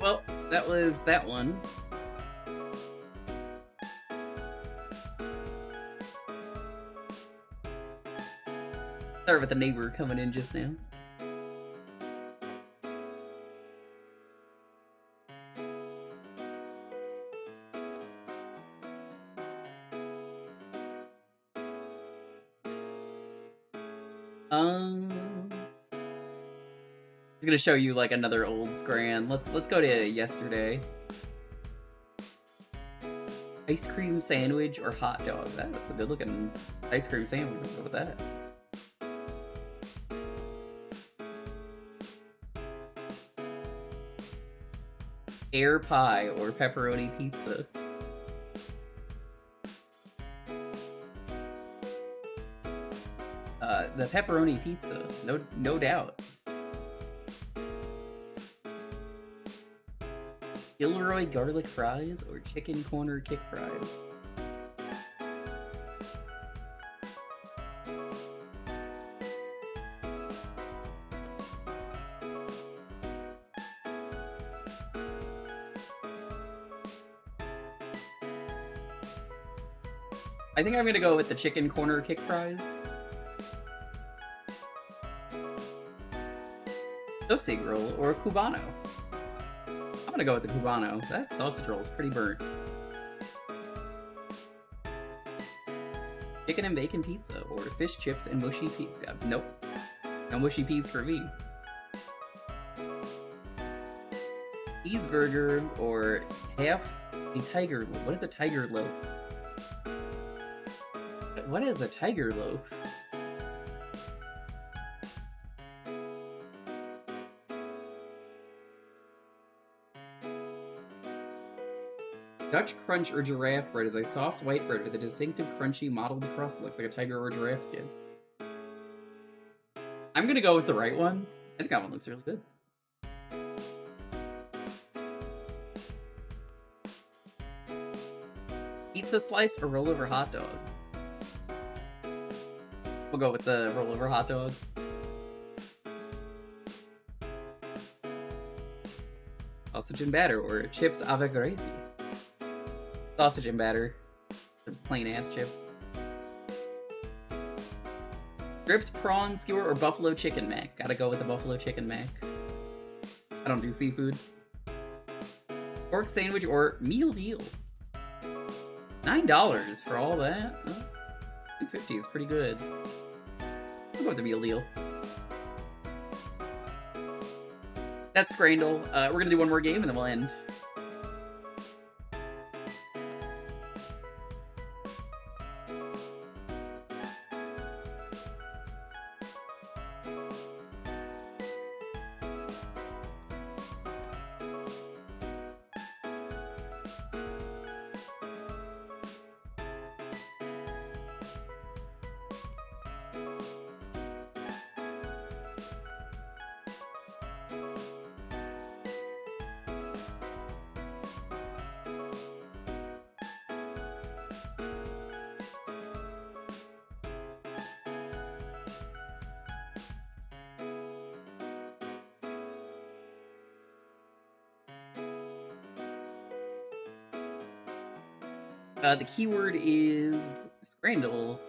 Well, that was that one. Sorry about the neighbor coming in just now. I was gonna show you like another old Scran. Let's go to yesterday. Ice cream sandwich or hot dog? That's a good looking ice cream sandwich. Let's go with that. Air pie or pepperoni pizza. The pepperoni pizza, no doubt. Gilroy garlic fries or chicken corner kick fries? I think I'm gonna go with the chicken corner kick fries. Sausage roll or a Cubano? I'm gonna go with the Cubano. That sausage roll is pretty burnt. Chicken and bacon pizza or fish chips and mushy peas? Nope. No mushy peas for me. Cheeseburger or half a tiger loaf? What is a tiger loaf? What is a tiger loaf? Dutch Crunch or Giraffe bread is a soft white bread with a distinctive crunchy mottled crust that looks like a tiger or giraffe skin. I'm gonna go with the right one. I think that one looks really good. Pizza slice or rollover hot dog? We'll go with the rollover hot dog. Sausage and batter or chips avec gravy? Sausage and batter. The plain ass chips. Dripped prawn skewer or buffalo chicken mac? Gotta go with the buffalo chicken mac. I don't do seafood. Pork sandwich or meal deal? $9 for all that? Oh, $2.50 is pretty good. I'll go with the meal deal. That's Scrandle. We're gonna do one more game and then we'll end. The keyword is Scrandle.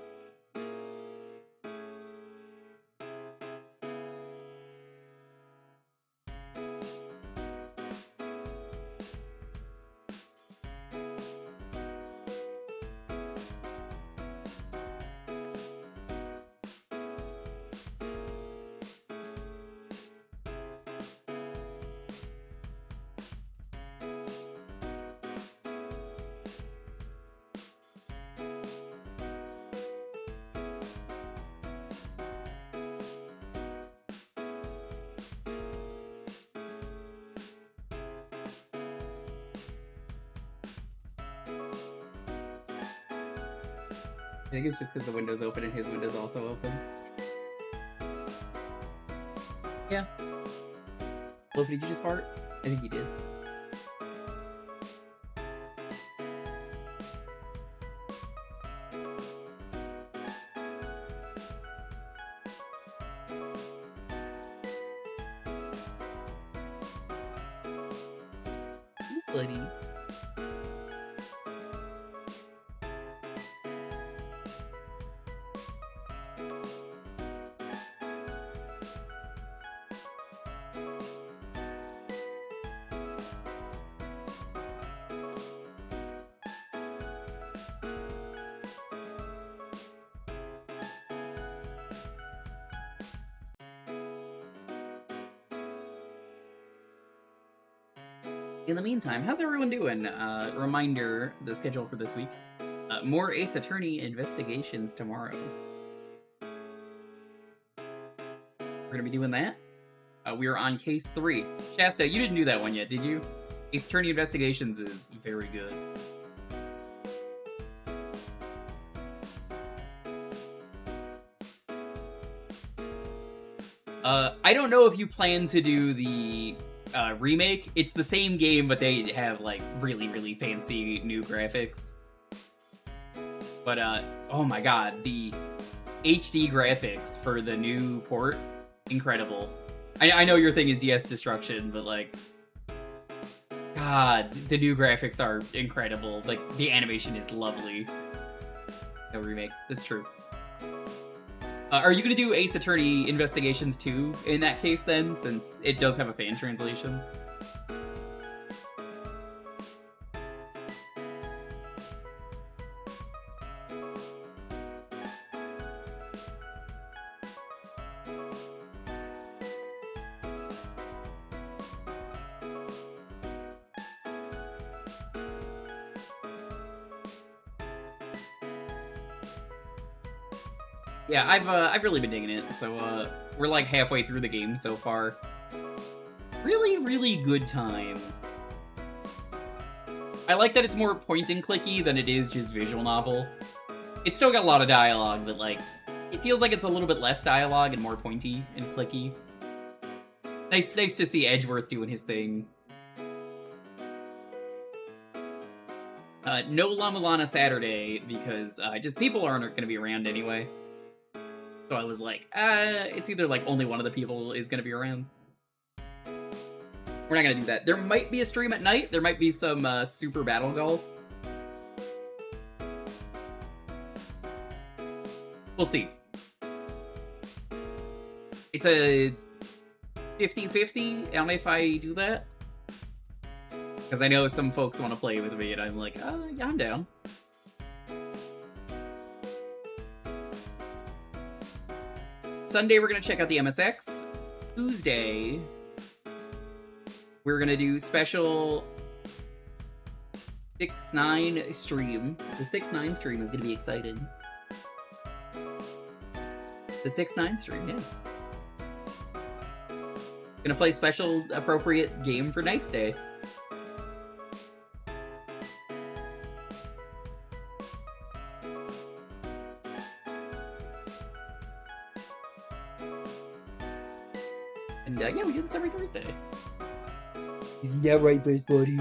I think it's just because the window's open and his window's also open. Yeah. Loki, did you just fart? I think you did. Ooh, buddy. In the meantime, how's everyone doing? Reminder, the schedule for this week. More Ace Attorney investigations tomorrow. We're gonna be doing that. We are on case 3. Shasta, you didn't do that one yet, did you? Ace Attorney investigations is very good. I don't know if you plan to do the remake. It's the same game, but they have like really, really fancy new graphics. But oh my god, the HD graphics for the new port, incredible. I know your thing is DS destruction, but like, god, the new graphics are incredible. Like, the animation is lovely. No remakes, it's true. Are you gonna do Ace Attorney Investigations 2 in that case then, since it does have a fan translation? Yeah, I've really been digging it. So we're like halfway through the game so far. Really, really good time. I like that it's more point and clicky than it is just visual novel. It's still got a lot of dialogue, but like, it feels like it's a little bit less dialogue and more pointy and clicky. Nice to see Edgeworth doing his thing. No La Mulana Saturday because just people aren't going to be around anyway. So I was like, it's either like only one of the people is going to be around. We're not going to do that. There might be a stream at night. There might be some Super Battle Golf. We'll see. It's a 50-50 on if I do that. Because I know some folks want to play with me, and I'm like, yeah, I'm down. Sunday, we're going to check out the MSX. Tuesday, we're gonna do special 6-9 stream. The 6-9 stream is gonna be exciting. The 6-9 stream, yeah. Gonna play special appropriate game for Nice Day. And yeah, we do this every Thursday. Isn't that right, best buddy?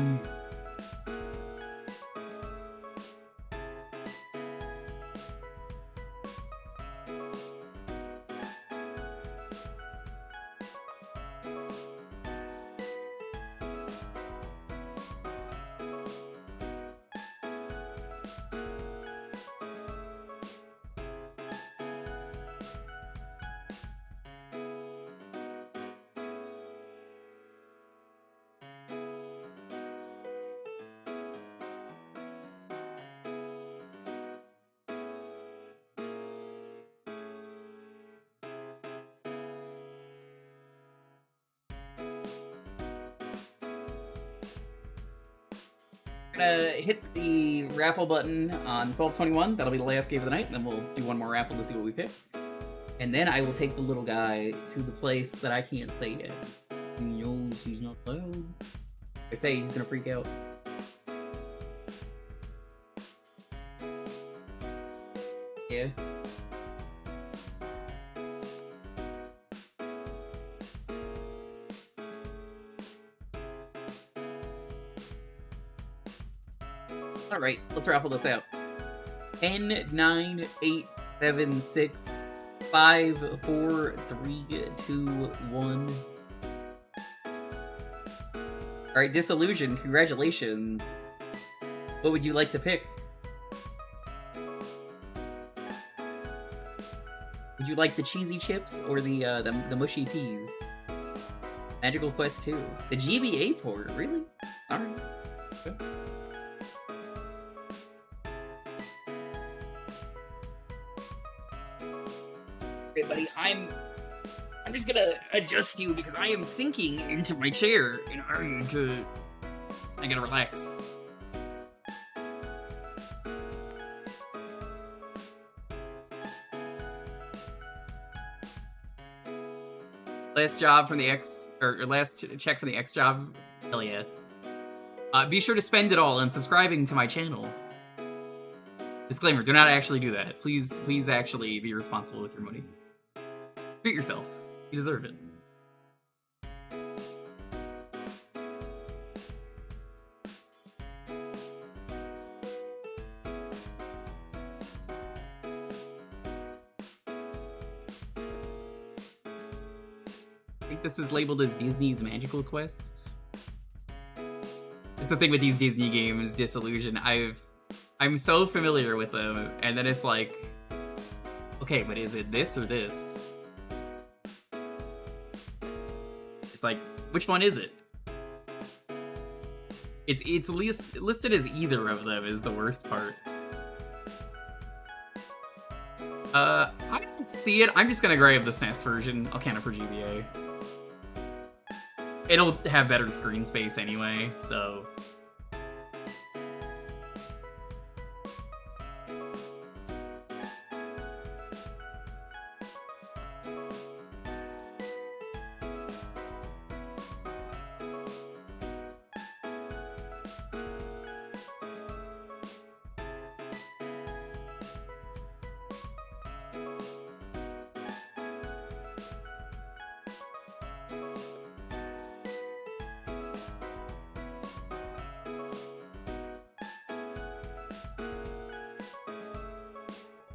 Gonna hit the raffle button on 12/21. That'll be the last game of the night, and then we'll do one more raffle to see what we pick. And then I will take the little guy to the place that I can't say yet. He knows he's not allowed. I say he's gonna freak out. Yeah. Alright, let's raffle this out. 10, 9, 8, 7, 6, 5, 4, 3, 2, 1. Alright, Disillusion, congratulations. What would you like to pick? Would you like the cheesy chips or the mushy peas? Magical Quest 2. The GBA port, really? Alright. Good. Okay, buddy, I'm just gonna adjust you because I am sinking into my chair in order to... I gotta relax. Last job from the or last check from the X job. Hell yeah. Be sure to spend it all on subscribing to my channel. Disclaimer, do not actually do that. Please actually be responsible with your money. Treat yourself. You deserve it. I think this is labeled as Disney's Magical Quest. It's the thing with these Disney games, Disillusion. I'm so familiar with them, and then it's like, okay, but is it this or this? It's like, which one is it? It's listed as either of them is the worst part. I don't see it. I'm just gonna grab the SNES version. I'll can it for GBA. It'll have better screen space anyway, so...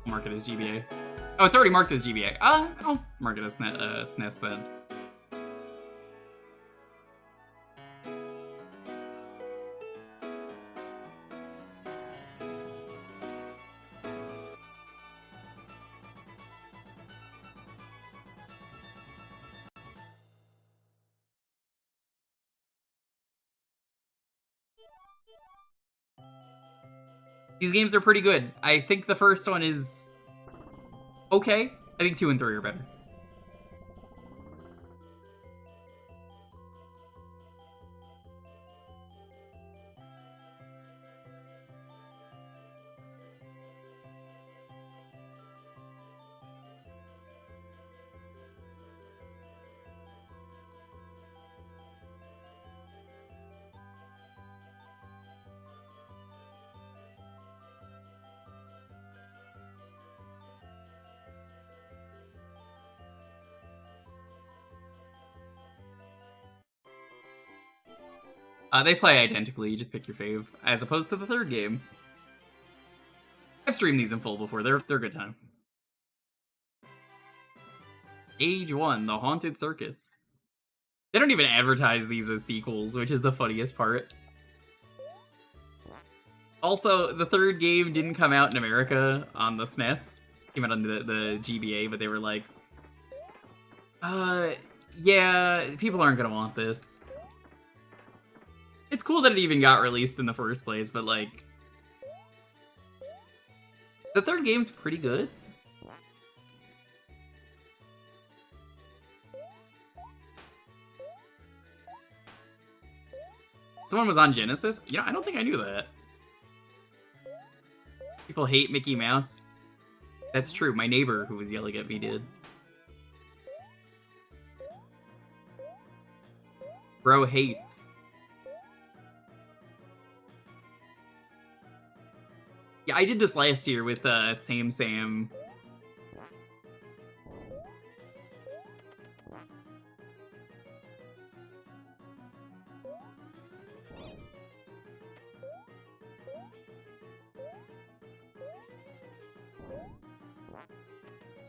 Mark it as GBA. Oh, it's already marked as GBA. I'll mark it as SNES then. These games are pretty good. I think the first one is okay. I think 2 and 3 are better. They play identically, you just pick your fave, as opposed to the third game. I've streamed these in full before, they're a good time. Age 1, The Haunted Circus. They don't even advertise these as sequels, which is the funniest part. Also, the third game didn't come out in America on the SNES. It came out on the GBA, but they were like, yeah, people aren't gonna want this. It's cool that it even got released in the first place, but like, the third game's pretty good. Someone was on Genesis? You know, I don't think I knew that. People hate Mickey Mouse. That's true, my neighbor who was yelling at me did. Bro hates. Yeah, I did this last year with Sam Sam.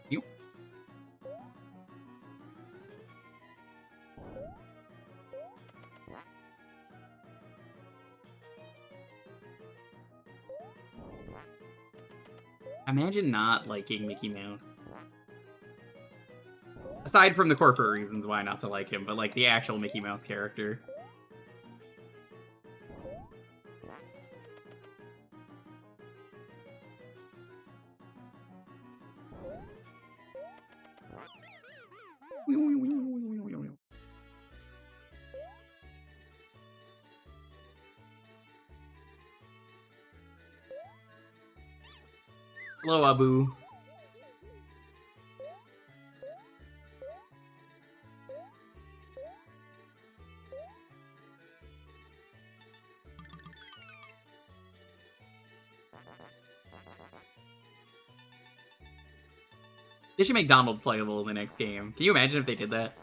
You. Imagine not liking Mickey Mouse. Aside from the corporate reasons why not to like him, but like the actual Mickey Mouse character. Hello, Abu. They should make Donald playable in the next game. Can you imagine if they did that?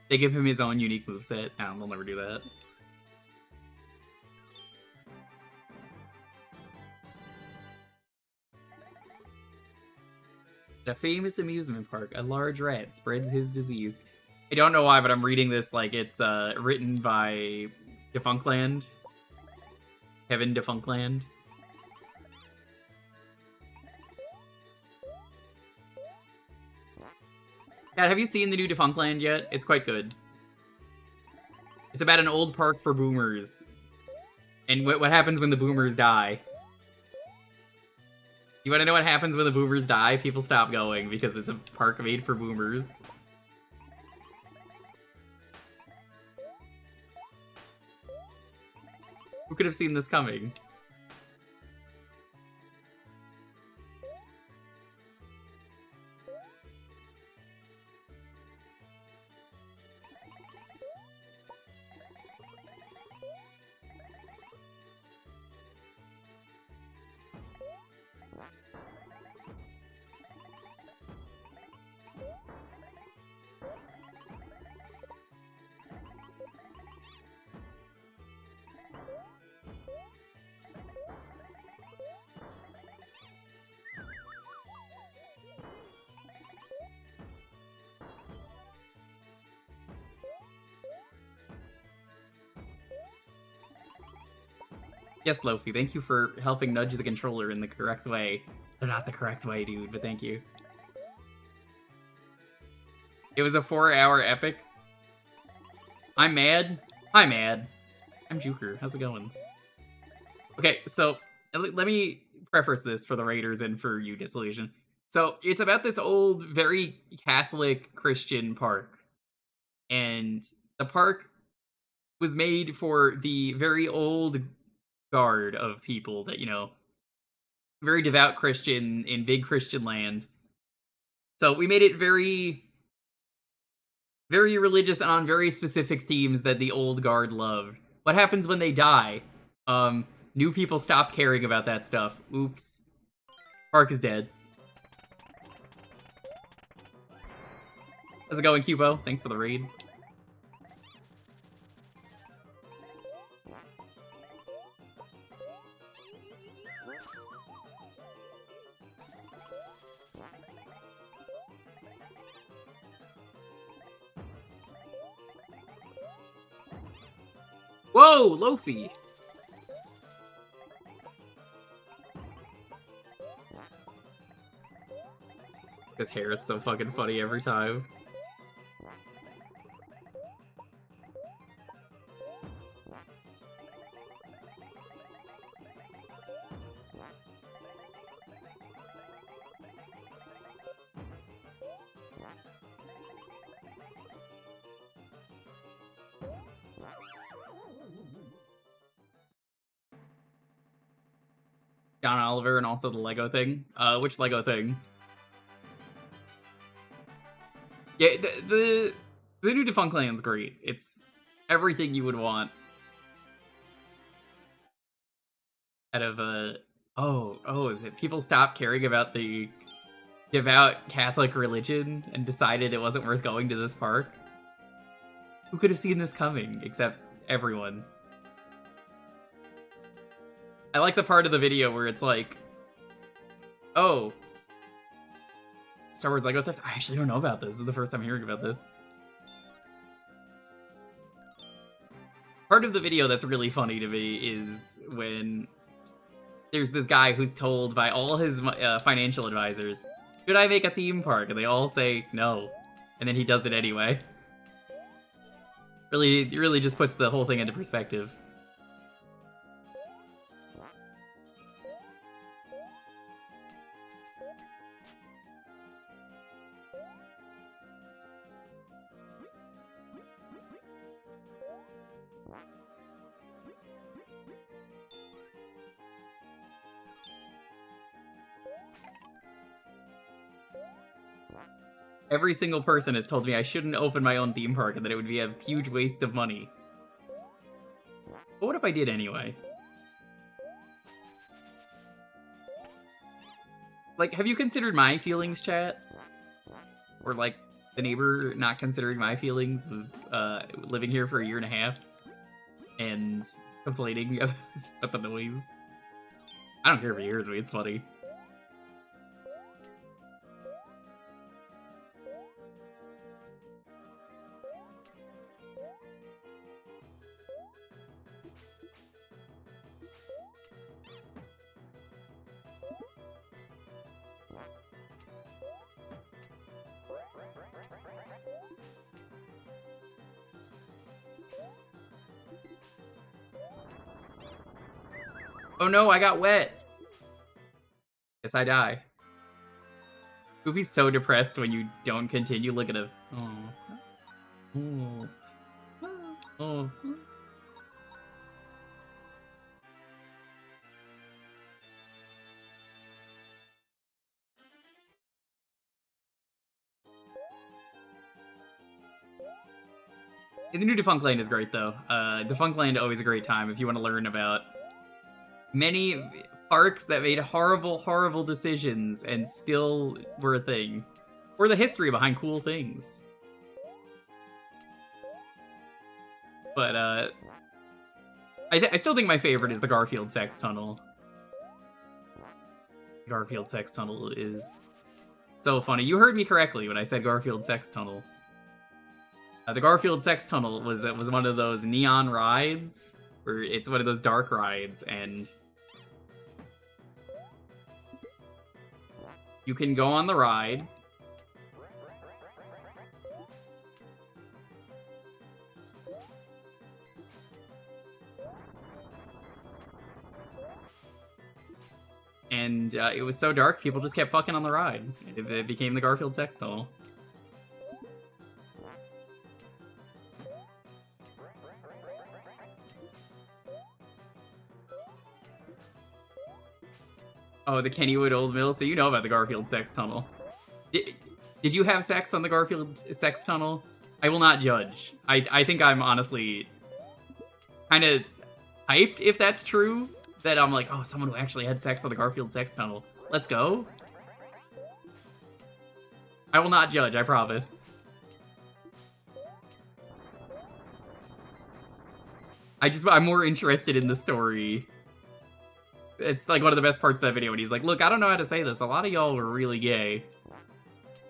They give him his own unique moveset. No, they'll never do that. At a famous amusement park, a large rat spreads his disease. I don't know why, but I'm reading this like it's written by Defunctland. Kevin Defunctland. Yeah, have you seen the new Defunctland yet? It's quite good. It's about an old park for boomers. And what happens when the boomers die. You want to know what happens when the boomers die? People stop going because it's a park made for boomers. Who could have seen this coming? Yes, Lofi, thank you for helping nudge the controller in the correct way. They're not the correct way, dude, but thank you. It was a 4-hour epic. I'm mad. I'm mad. I'm Jewker. How's it going? Okay, so let me preface this for the Raiders and for you, Disillusion. So it's about this old, very Catholic Christian park. And the park was made for the very old guard of people that, you know, very devout Christian in big Christian land. So we made it very, very religious and on very specific themes that the old guard loved. What happens when they die? New people stopped caring about that stuff. Oops. Park is dead. How's it going, Cubo? Thanks for the raid. Whoa, Lofi! His hair is so fucking funny every time. John Oliver and also the Lego thing. Which Lego thing? Yeah, the new Defunct Land's great. It's everything you would want out of that people stopped caring about the devout Catholic religion and decided it wasn't worth going to this park. Who could have seen this coming except everyone? I like the part of the video where it's like, oh, Star Wars Lego theft? I actually don't know about this. This is the first time hearing about this. Part of the video that's really funny to me is when there's this guy who's told by all his financial advisors, should I make a theme park? And they all say no. And then he does it anyway. Really just puts the whole thing into perspective. Every single person has told me I shouldn't open my own theme park and that it would be a huge waste of money. But what if I did anyway? Like, have you considered my feelings, chat? Or, like, the neighbor not considering my feelings of living here for a year and a half and complaining about the noise? I don't care if he hears me, it's funny. Oh no, I got wet! Guess I die. Goofy's so depressed when you don't continue. Look at him. Oh. Oh. The new Defunct Land is great, though. Defunct Land, always a great time if you want to learn about many parks that made horrible, horrible decisions and still were a thing. Or the history behind cool things. But, I still think my favorite is the Garfield Sex Tunnel. Garfield Sex Tunnel is so funny. You heard me correctly when I said Garfield Sex Tunnel. The Garfield Sex Tunnel was one of those neon rides, where it's one of those dark rides, and you can go on the ride. And it was so dark, people just kept fucking on the ride. It became the Garfield Sex Tunnel. Oh, the Kennywood Old Mill. So you know about the Garfield Sex Tunnel. Did you have sex on the Garfield Sex Tunnel? I will not judge. I think I'm honestly kind of hyped, if that's true, that I'm like, oh, someone who actually had sex on the Garfield Sex Tunnel. Let's go. I will not judge, I promise. I'm more interested in the story. It's like one of the best parts of that video when he's like, look, I don't know how to say this. A lot of y'all were really gay.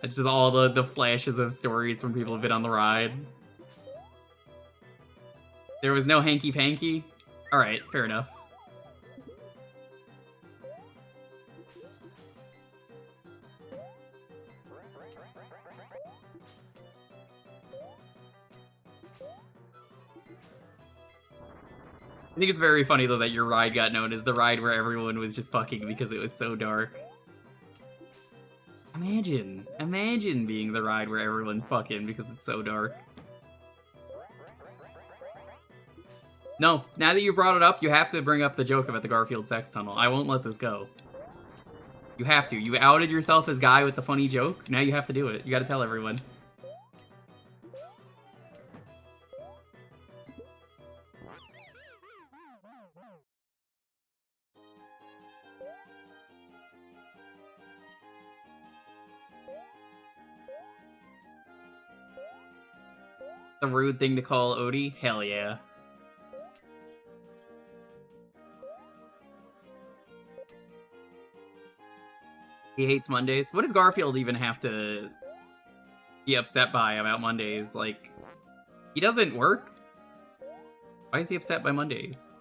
It's just all the flashes of stories from people who've been on the ride. There was no hanky-panky? Alright, fair enough. I think it's very funny, though, that your ride got known as the ride where everyone was just fucking because it was so dark. Imagine being the ride where everyone's fucking because it's so dark. No, now that you brought it up, you have to bring up the joke about the Garfield sex tunnel. I won't let this go. You have to. You outed yourself as guy with the funny joke. Now you have to do it. You gotta tell everyone. The rude thing to call Odie? Hell yeah. He hates Mondays. What does Garfield even have to be upset by about Mondays? Like, he doesn't work? Why is he upset by Mondays?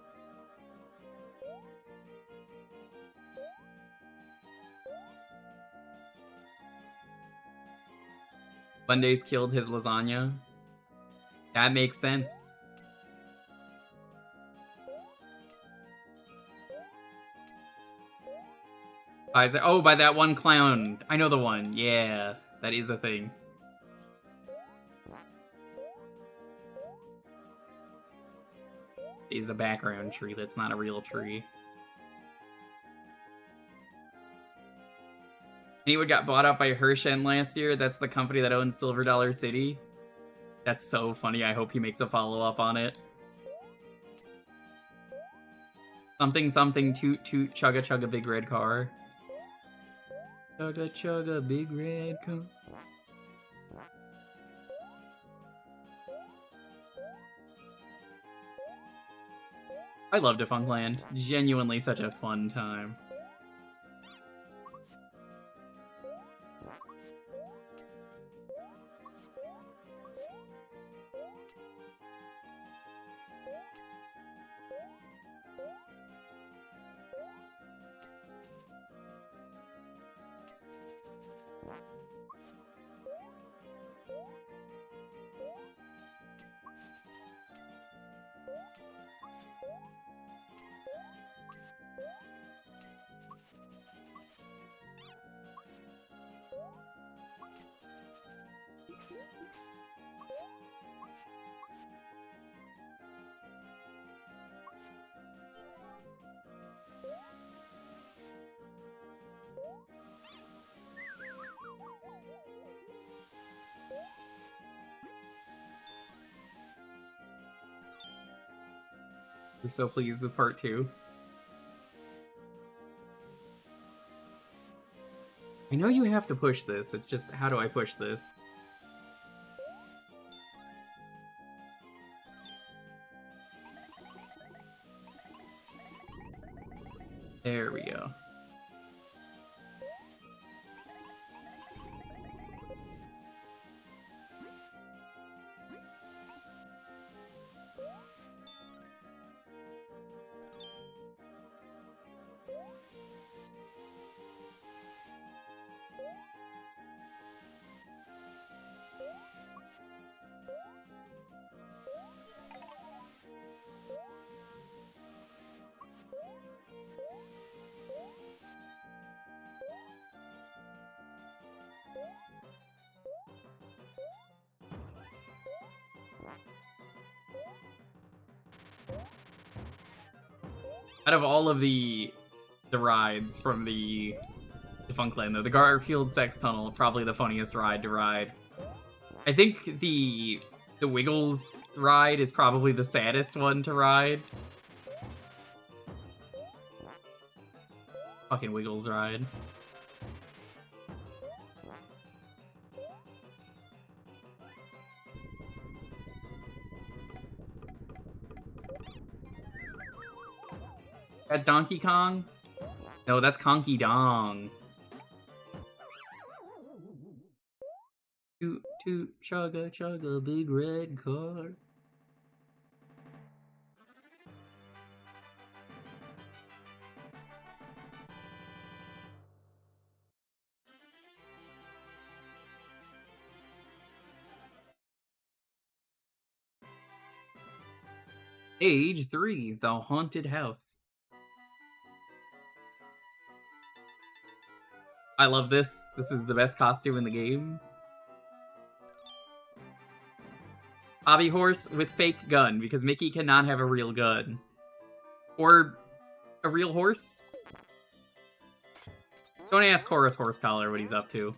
Mondays killed his lasagna. That makes sense. Oh, by that one clown. I know the one. Yeah, that is a thing. It's a background tree. That's not a real tree. Anyone got bought out by Hershen last year? That's the company that owns Silver Dollar City. That's so funny. I hope he makes a follow-up on it. Something, something, toot, toot, chugga, chugga, big red car. Chugga, chugga, big red car. I love Defunctland. Genuinely such a fun time. We're so pleased with part 2. I know you have to push this, it's just, how do I push this? There we go. Out of all of the rides from the Defunctland, though, the Garfield Sex Tunnel, probably the funniest ride to ride. I think the Wiggles ride is probably the saddest one to ride. Fucking Wiggles ride. That's Donkey Kong? No, that's Conky Dong. Toot, toot, chugga, chugga, big red car. Age 3, The Haunted House. I love this. This is the best costume in the game. Hobby horse with fake gun, because Mickey cannot have a real gun. Or a real horse? Don't ask Horace Horsecollar what he's up to.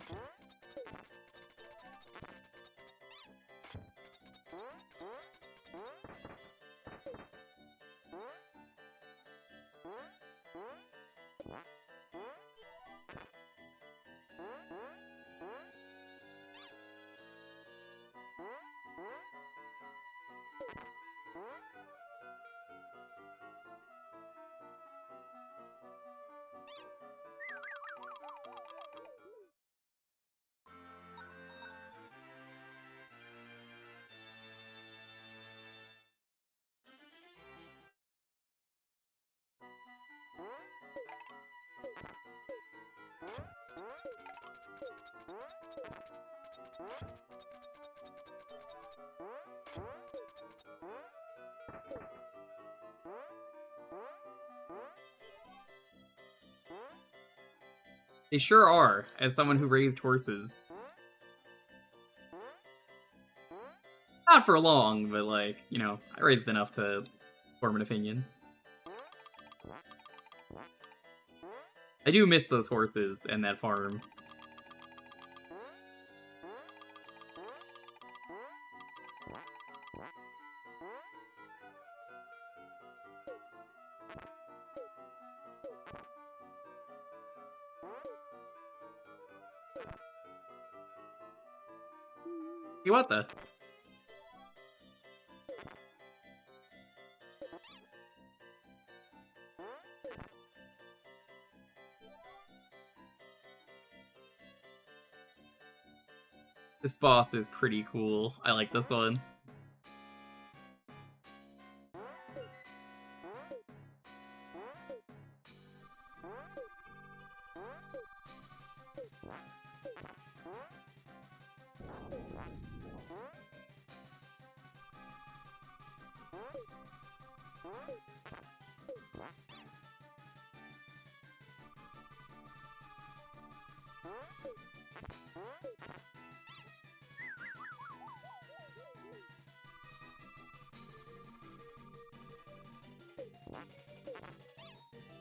They sure are, as someone who raised horses. Not for long, but like, you know, I raised enough to form an opinion. I do miss those horses and that farm. You want that? This boss is pretty cool. I like this one.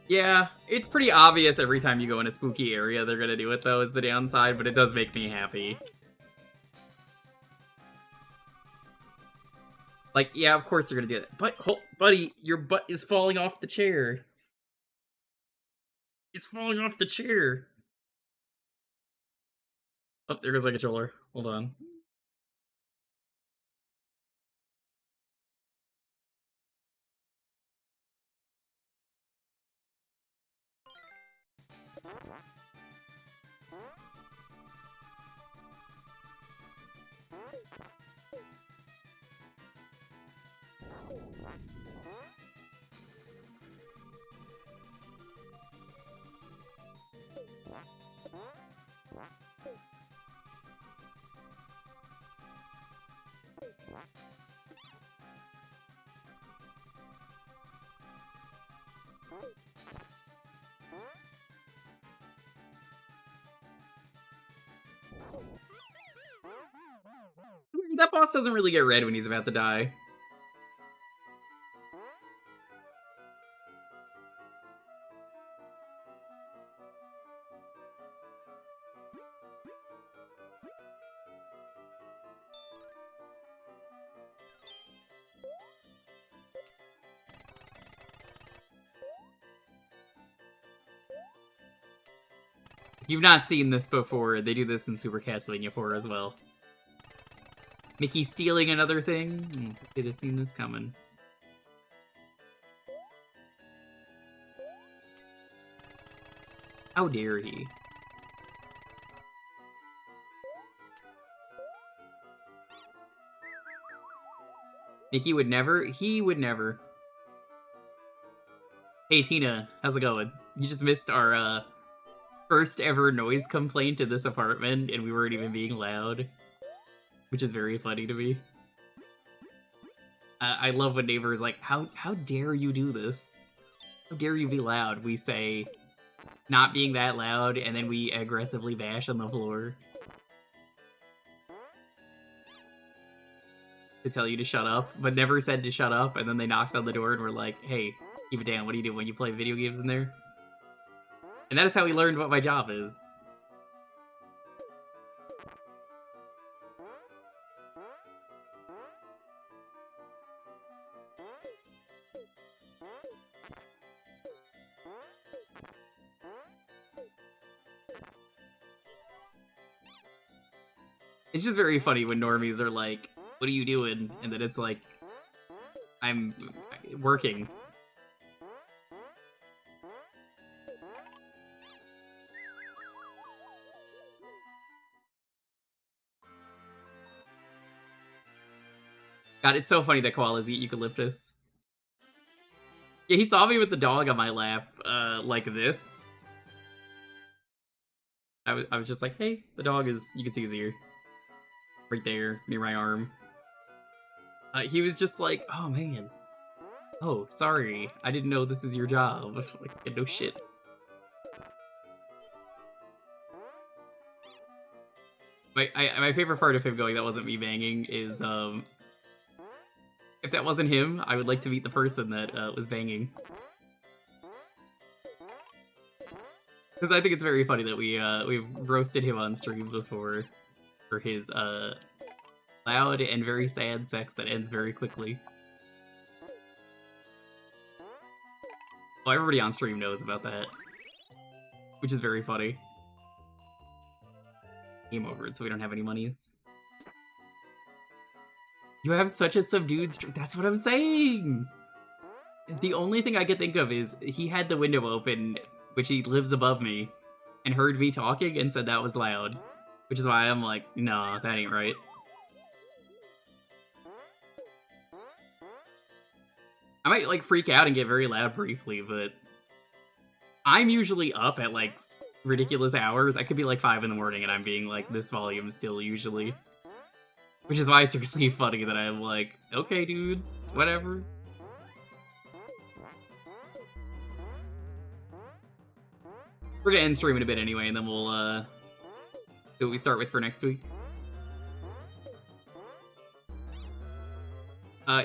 Yeah, it's pretty obvious every time you go in a spooky area they're gonna do it, though, is the downside, but it does make me happy. Like, yeah, of course they're gonna do that. But, buddy, your butt is falling off the chair. It's falling off the chair. Oh, there goes my controller. Hold on. That boss doesn't really get red when he's about to die. If you've not seen this before, they do this in Super Castlevania 4 as well. Mickey stealing another thing? Could have seen this coming. How dare he? Mickey would never? He would never. Hey Tina, how's it going? You just missed our first ever noise complaint in this apartment, and we weren't even being loud. Which is very funny to me. I love when neighbor is like, how dare you do this? How dare you be loud? We say, not being that loud, and then we aggressively bash on the floor. To tell you to shut up, but never said to shut up, and then they knocked on the door and were like, hey, keep it down, what do you do when you play video games in there? And that is how we learned what my job is. It's just very funny when normies are like, what are you doing? And then it's like, I'm working. God, it's so funny that koalas eat eucalyptus. Yeah, he saw me with the dog on my lap, like this. I was just like, hey, the dog is, you can see his ear. Right there, near my arm. He was just like, oh man. Oh, sorry. I didn't know this is your job. Like, no shit. My favorite part of him going, that wasn't me banging, is, if that wasn't him, I would like to meet the person that, was banging. Because I think it's very funny that we've roasted him on stream before for his, loud and very sad sex that ends very quickly. Well, everybody on stream knows about that. Which is very funny. Game over, so we don't have any monies. You have such a subdued stream. That's what I'm saying! The only thing I could think of is he had the window open, which he lives above me, and heard me talking and said that was loud. Which is why I'm like, nah, that ain't right. I might, like, freak out and get very loud briefly, but I'm usually up at, like, ridiculous hours. I could be, like, 5 in the morning and I'm being, like, this volume still, usually. Which is why it's really funny that I'm like, okay, dude, whatever. We're gonna end stream in a bit anyway, and then we'll, see what we start with for next week.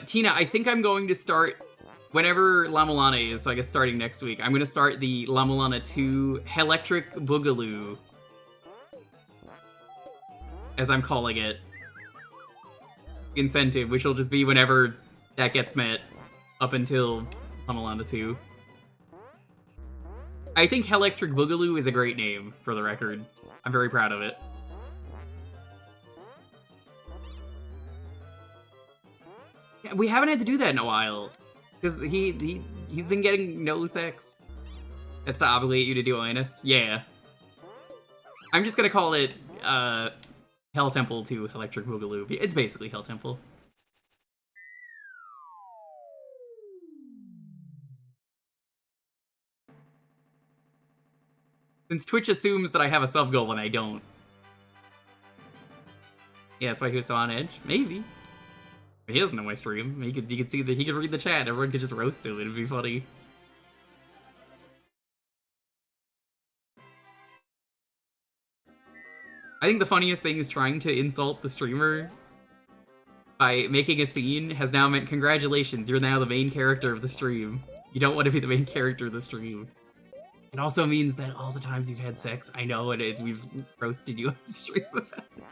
Tina, I think I'm going to start whenever La Mulana is, so I guess starting next week. I'm gonna start the La Mulana 2 Electric Boogaloo, as I'm calling it, incentive, which will just be whenever that gets met, up until La Mulana 2. I think Electric Boogaloo is a great name, for the record. I'm very proud of it. Yeah, we haven't had to do that in a while. Because he's been getting no sex. That's to obligate you to do Anus? Yeah. I'm just gonna call it, Hell Temple to Electric Boogaloo. It's basically Hell Temple. Since Twitch assumes that I have a sub goal when I don't. Yeah, that's why he was so on edge. Maybe. He doesn't know my stream. He could see that he could read the chat. Everyone could just roast him. It'd be funny. I think the funniest thing is trying to insult the streamer by making a scene has now meant congratulations, you're now the main character of the stream. You don't want to be the main character of the stream. It also means that all the times you've had sex, I know, and we've roasted you on the stream about it.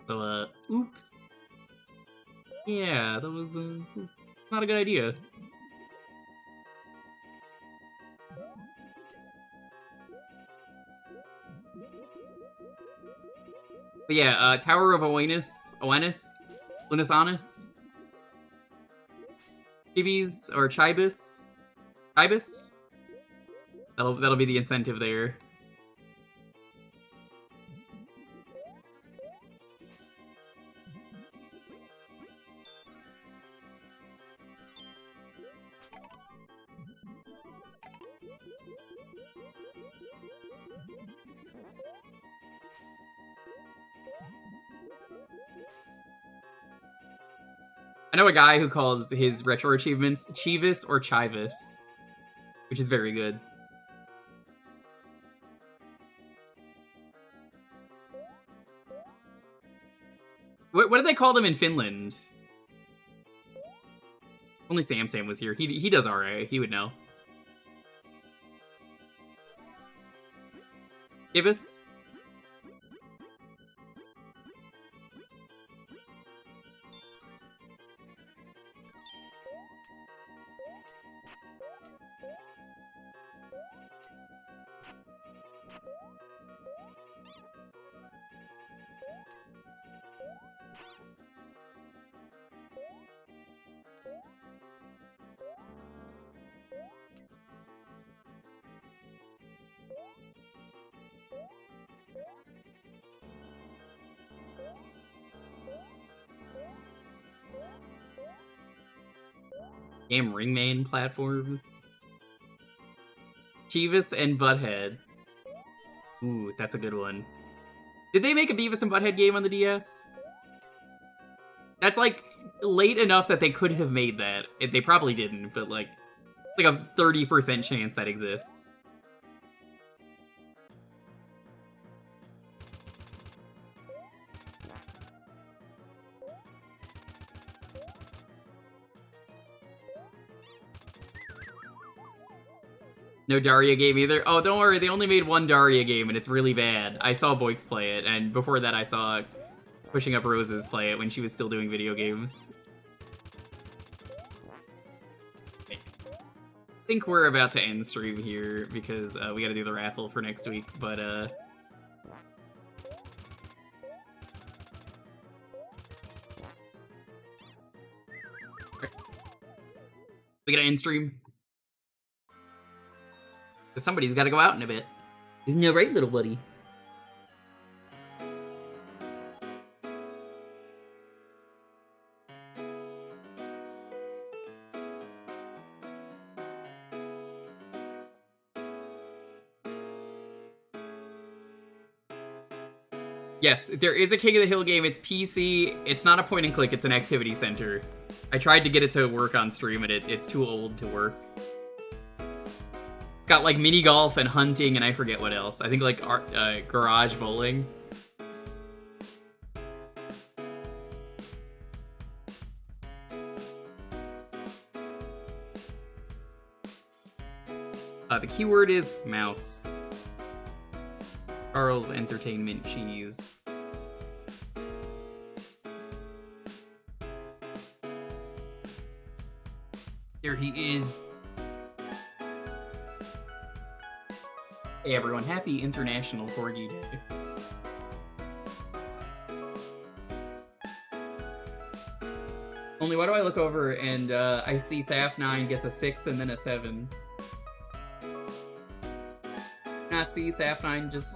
So, oops. Yeah, that was not a good idea. But yeah, Tower of Oanus, Lunasanus, Chibis, or Chibis? Chibis? That'll be the incentive there. I know a guy who calls his retro achievements Chivas or Chivas, which is very good. What do they call them in Finland? Only Sam was here. He does alright. He would know. Chivas? Damn Ringman platforms. Chivas and Butthead. Ooh, that's a good one. Did they make a Beavis and Butthead game on the DS? That's like late enough that they could have made that. They probably didn't, but like a 30% chance that exists. No Daria game either? Oh, don't worry, they only made one Daria game and it's really bad. I saw Boix play it, and before that I saw Pushing Up Roses play it when she was still doing video games. I think we're about to end stream here because we gotta do the raffle for next week, but we gotta end stream. Somebody's gotta go out in a bit. Isn't that right, little buddy? Yes, there is a King of the Hill game. It's PC. It's not a point and click. It's an activity center. I tried to get it to work on stream, and it's too old to work. It's got like mini golf and hunting, and I forget what else. I think like garage bowling. The keyword is mouse. Charles Entertainment Cheese. There he is. Hey everyone, happy International Corgi Day. Only why do I look over and I see Thaf9 gets a 6 and then a 7? Not see Thaf9 just...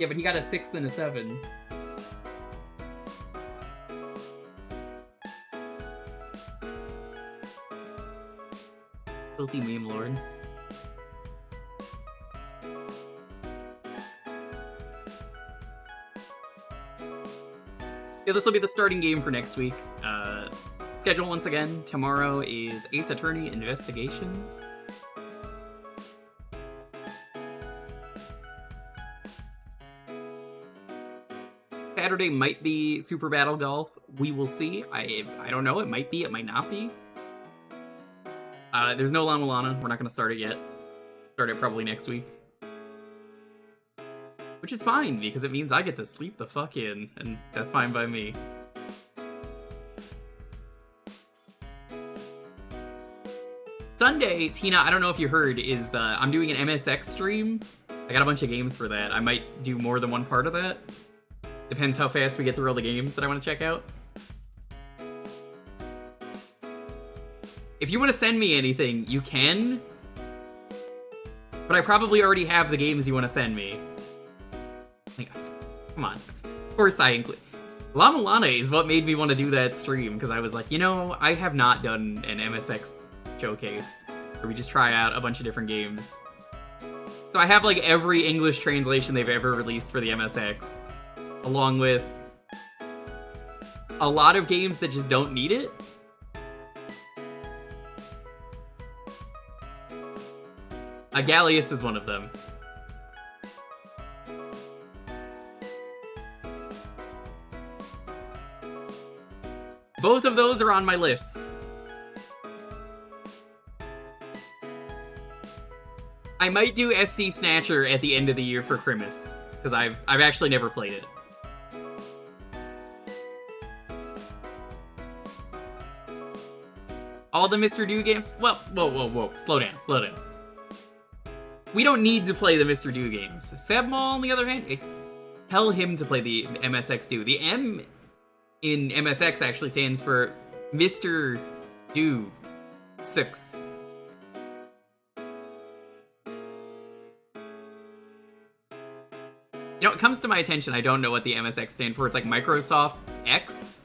Yeah, but he got a 6 then a 7. Filthy meme lord. Yeah, this will be the starting game for next week. Schedule once again. Tomorrow is Ace Attorney Investigations. Saturday might be Super Battle Golf. We will see. I don't know. It might be. It might not be. There's no La Mulana. We're not going to start it yet. Start it probably next week. Which is fine, because it means I get to sleep the fuck in, and that's fine by me. Sunday, Tina, I don't know if you heard, is I'm doing an MSX stream. I got a bunch of games for that. I might do more than one part of that. Depends how fast we get through all the games that I want to check out. If you want to send me anything, you can. But I probably already have the games you want to send me. Like, come on. Of course I include... La Mulana is what made me want to do that stream, because I was like, you know, I have not done an MSX showcase where we just try out a bunch of different games. So I have like every English translation they've ever released for the MSX, along with a lot of games that just don't need it. Gallius is one of them. Both of those are on my list. I might do SD Snatcher at the end of the year for Christmas, because I've actually never played it. All the Mr. Do games? Well, whoa. Slow down. We don't need to play the Mr. Do games. Sebmal, on the other hand, tell him to play the MSX Do. The M in MSX actually stands for Mr. Do 6. You know, it comes to my attention, I don't know what the MSX stand for. It's like Microsoft X?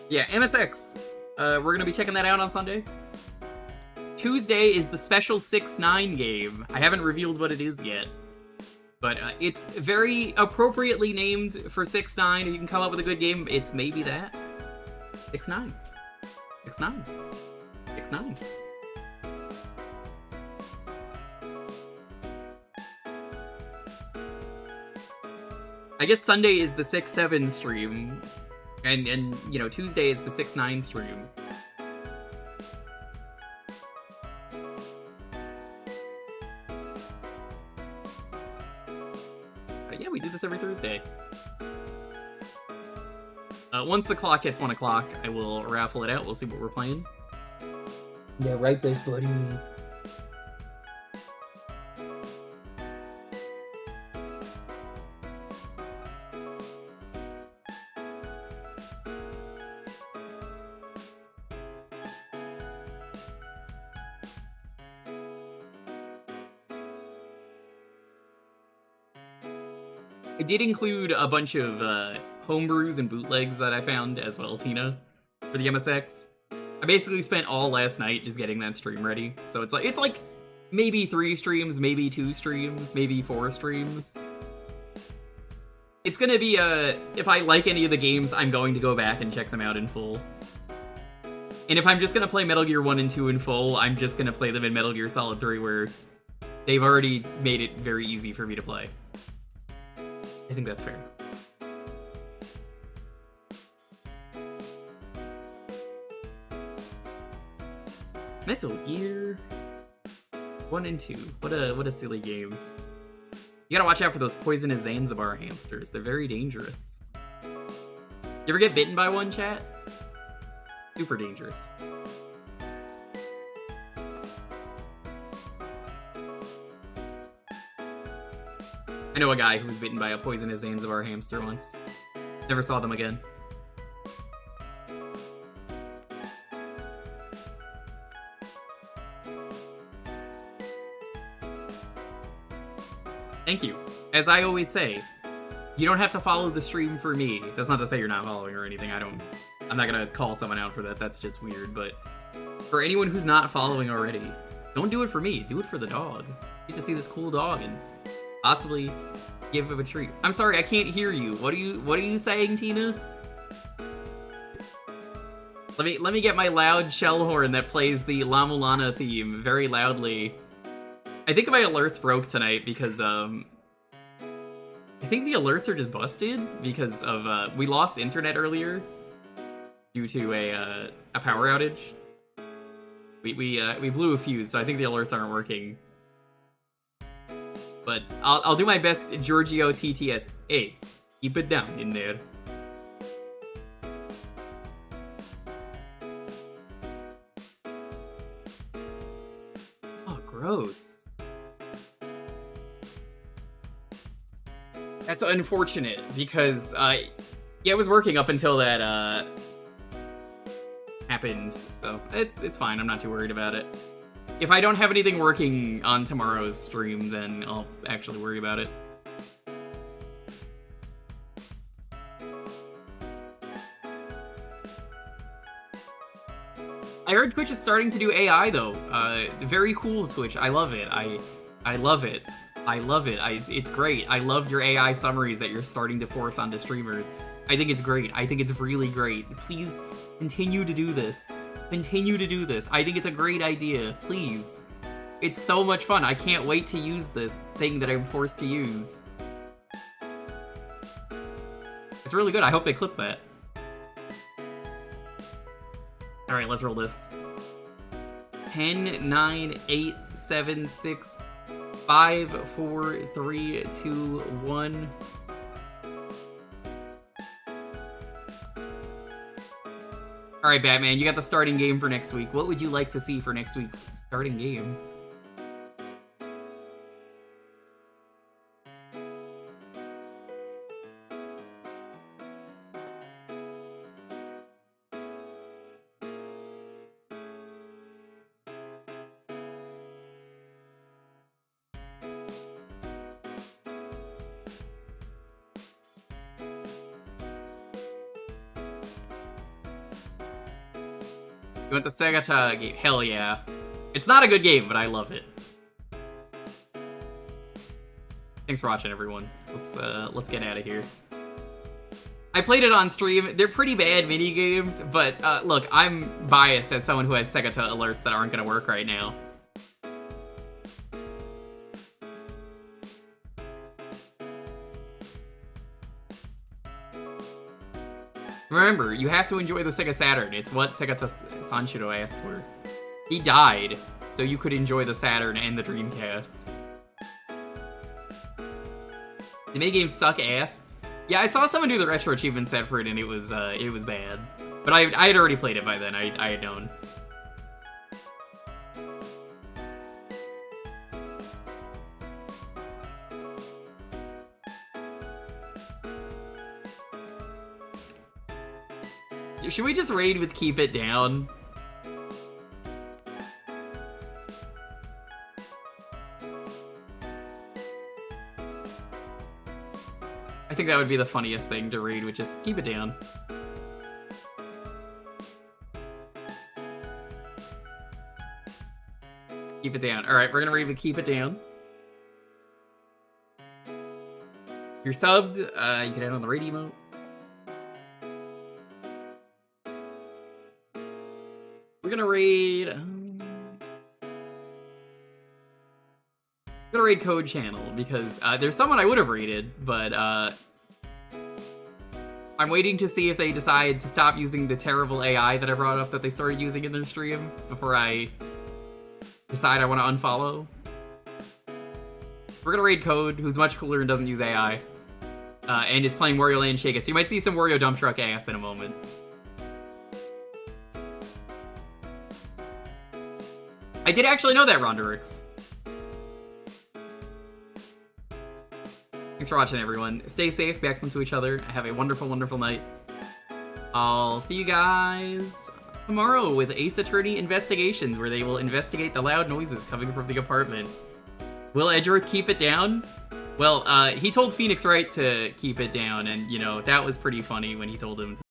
Yeah, MSX. We're gonna be checking that out on Sunday. Tuesday is the special 6-9 game. I haven't revealed what it is yet. But it's very appropriately named for 6-9. If you can come up with a good game, it's maybe that. 6-9. 6-9. 6-9. I guess Sunday is the 6-7 stream. And you know, Tuesday is the 6-9 stream. Yeah, we do this every Thursday. Once the clock hits 1 o'clock, I will raffle it out. We'll see what we're playing. Yeah, right, best buddy. I did include a bunch of homebrews and bootlegs that I found as well, Tina, for the MSX. I basically spent all last night just getting that stream ready. So it's like maybe 3 streams, maybe 2 streams, maybe 4 streams. It's gonna be if I like any of the games, I'm going to go back and check them out in full. And if I'm just gonna play Metal Gear 1 and 2 in full, I'm just gonna play them in Metal Gear Solid 3, where they've already made it very easy for me to play. I think that's fair. Metal Gear 1 and 2. What a silly game. You gotta watch out for those poisonous Zanzibar hamsters. They're very dangerous. You ever get bitten by one, chat? Super dangerous. I know a guy who was bitten by a poisonous Zanzibar hamster once. Never saw them again. Thank you. As I always say, you don't have to follow the stream for me. That's not to say you're not following or anything. I'm not gonna call someone out for that. That's just weird. But for anyone who's not following already, don't do it for me. Do it for the dog. Get to see this cool dog and possibly give him a treat. I'm sorry, I can't hear you. What are you saying, Tina? Let me get my loud shell horn that plays the La Mulana theme very loudly. I think my alerts broke tonight because I think the alerts are just busted because of we lost internet earlier due to a power outage. We blew a fuse, so I think the alerts aren't working. But I'll do my best, Giorgio TTS. Hey, keep it down in there. Oh, gross. That's unfortunate, because, yeah, it was working up until that, happened, so it's fine, I'm not too worried about it. If I don't have anything working on tomorrow's stream, then I'll actually worry about it. I heard Twitch is starting to do AI though. Very cool, Twitch. I love it. I love it. I love it. It's great. I love your AI summaries that you're starting to force onto streamers. I think it's great. I think it's really great. Please continue to do this. Continue to do this. I think it's a great idea. Please. It's so much fun. I can't wait to use this thing that I'm forced to use. It's really good. I hope they clip that. Alright, let's roll this. 10, 9, 8, 7, 6, 5, 4, 3, 2, 1. Alright, Batman, you got the starting game for next week. What would you like to see for next week's starting game? You want the Segata game? Hell yeah. It's not a good game, but I love it. Thanks for watching, everyone. Let's get out of here. I played it on stream. They're pretty bad mini games, but look, I'm biased as someone who has Segata alerts that aren't gonna work right now. Remember, you have to enjoy the Sega Saturn. It's what Segata Sanshiro asked for. He died, so you could enjoy the Saturn and the Dreamcast. The minigames suck ass. Yeah, I saw someone do the retro achievement set for it, and it was bad. But I had already played it by then. I had known. Should we just raid with Keep It Down? I think that would be the funniest thing to raid, with just Keep It Down. Keep It Down. Alright, we're gonna raid with Keep It Down. You're subbed, you can add on the raid emote. We're gonna raid... gonna raid Code Channel, because there's someone I would have raided, but I'm waiting to see if they decide to stop using the terrible AI that I brought up that they started using in their stream before I decide I want to unfollow. We're gonna raid Code, who's much cooler and doesn't use AI, and is playing Wario Land Shake It, so you might see some Wario Dump Truck ass in a moment. I did actually know that, Ronderix. Thanks for watching, everyone. Stay safe, be excellent to each other. Have a wonderful, wonderful night. I'll see you guys tomorrow with Ace Attorney Investigations, where they will investigate the loud noises coming from the apartment. Will Edgeworth keep it down? Well, he told Phoenix Wright to keep it down, and, you know, that was pretty funny when he told him to.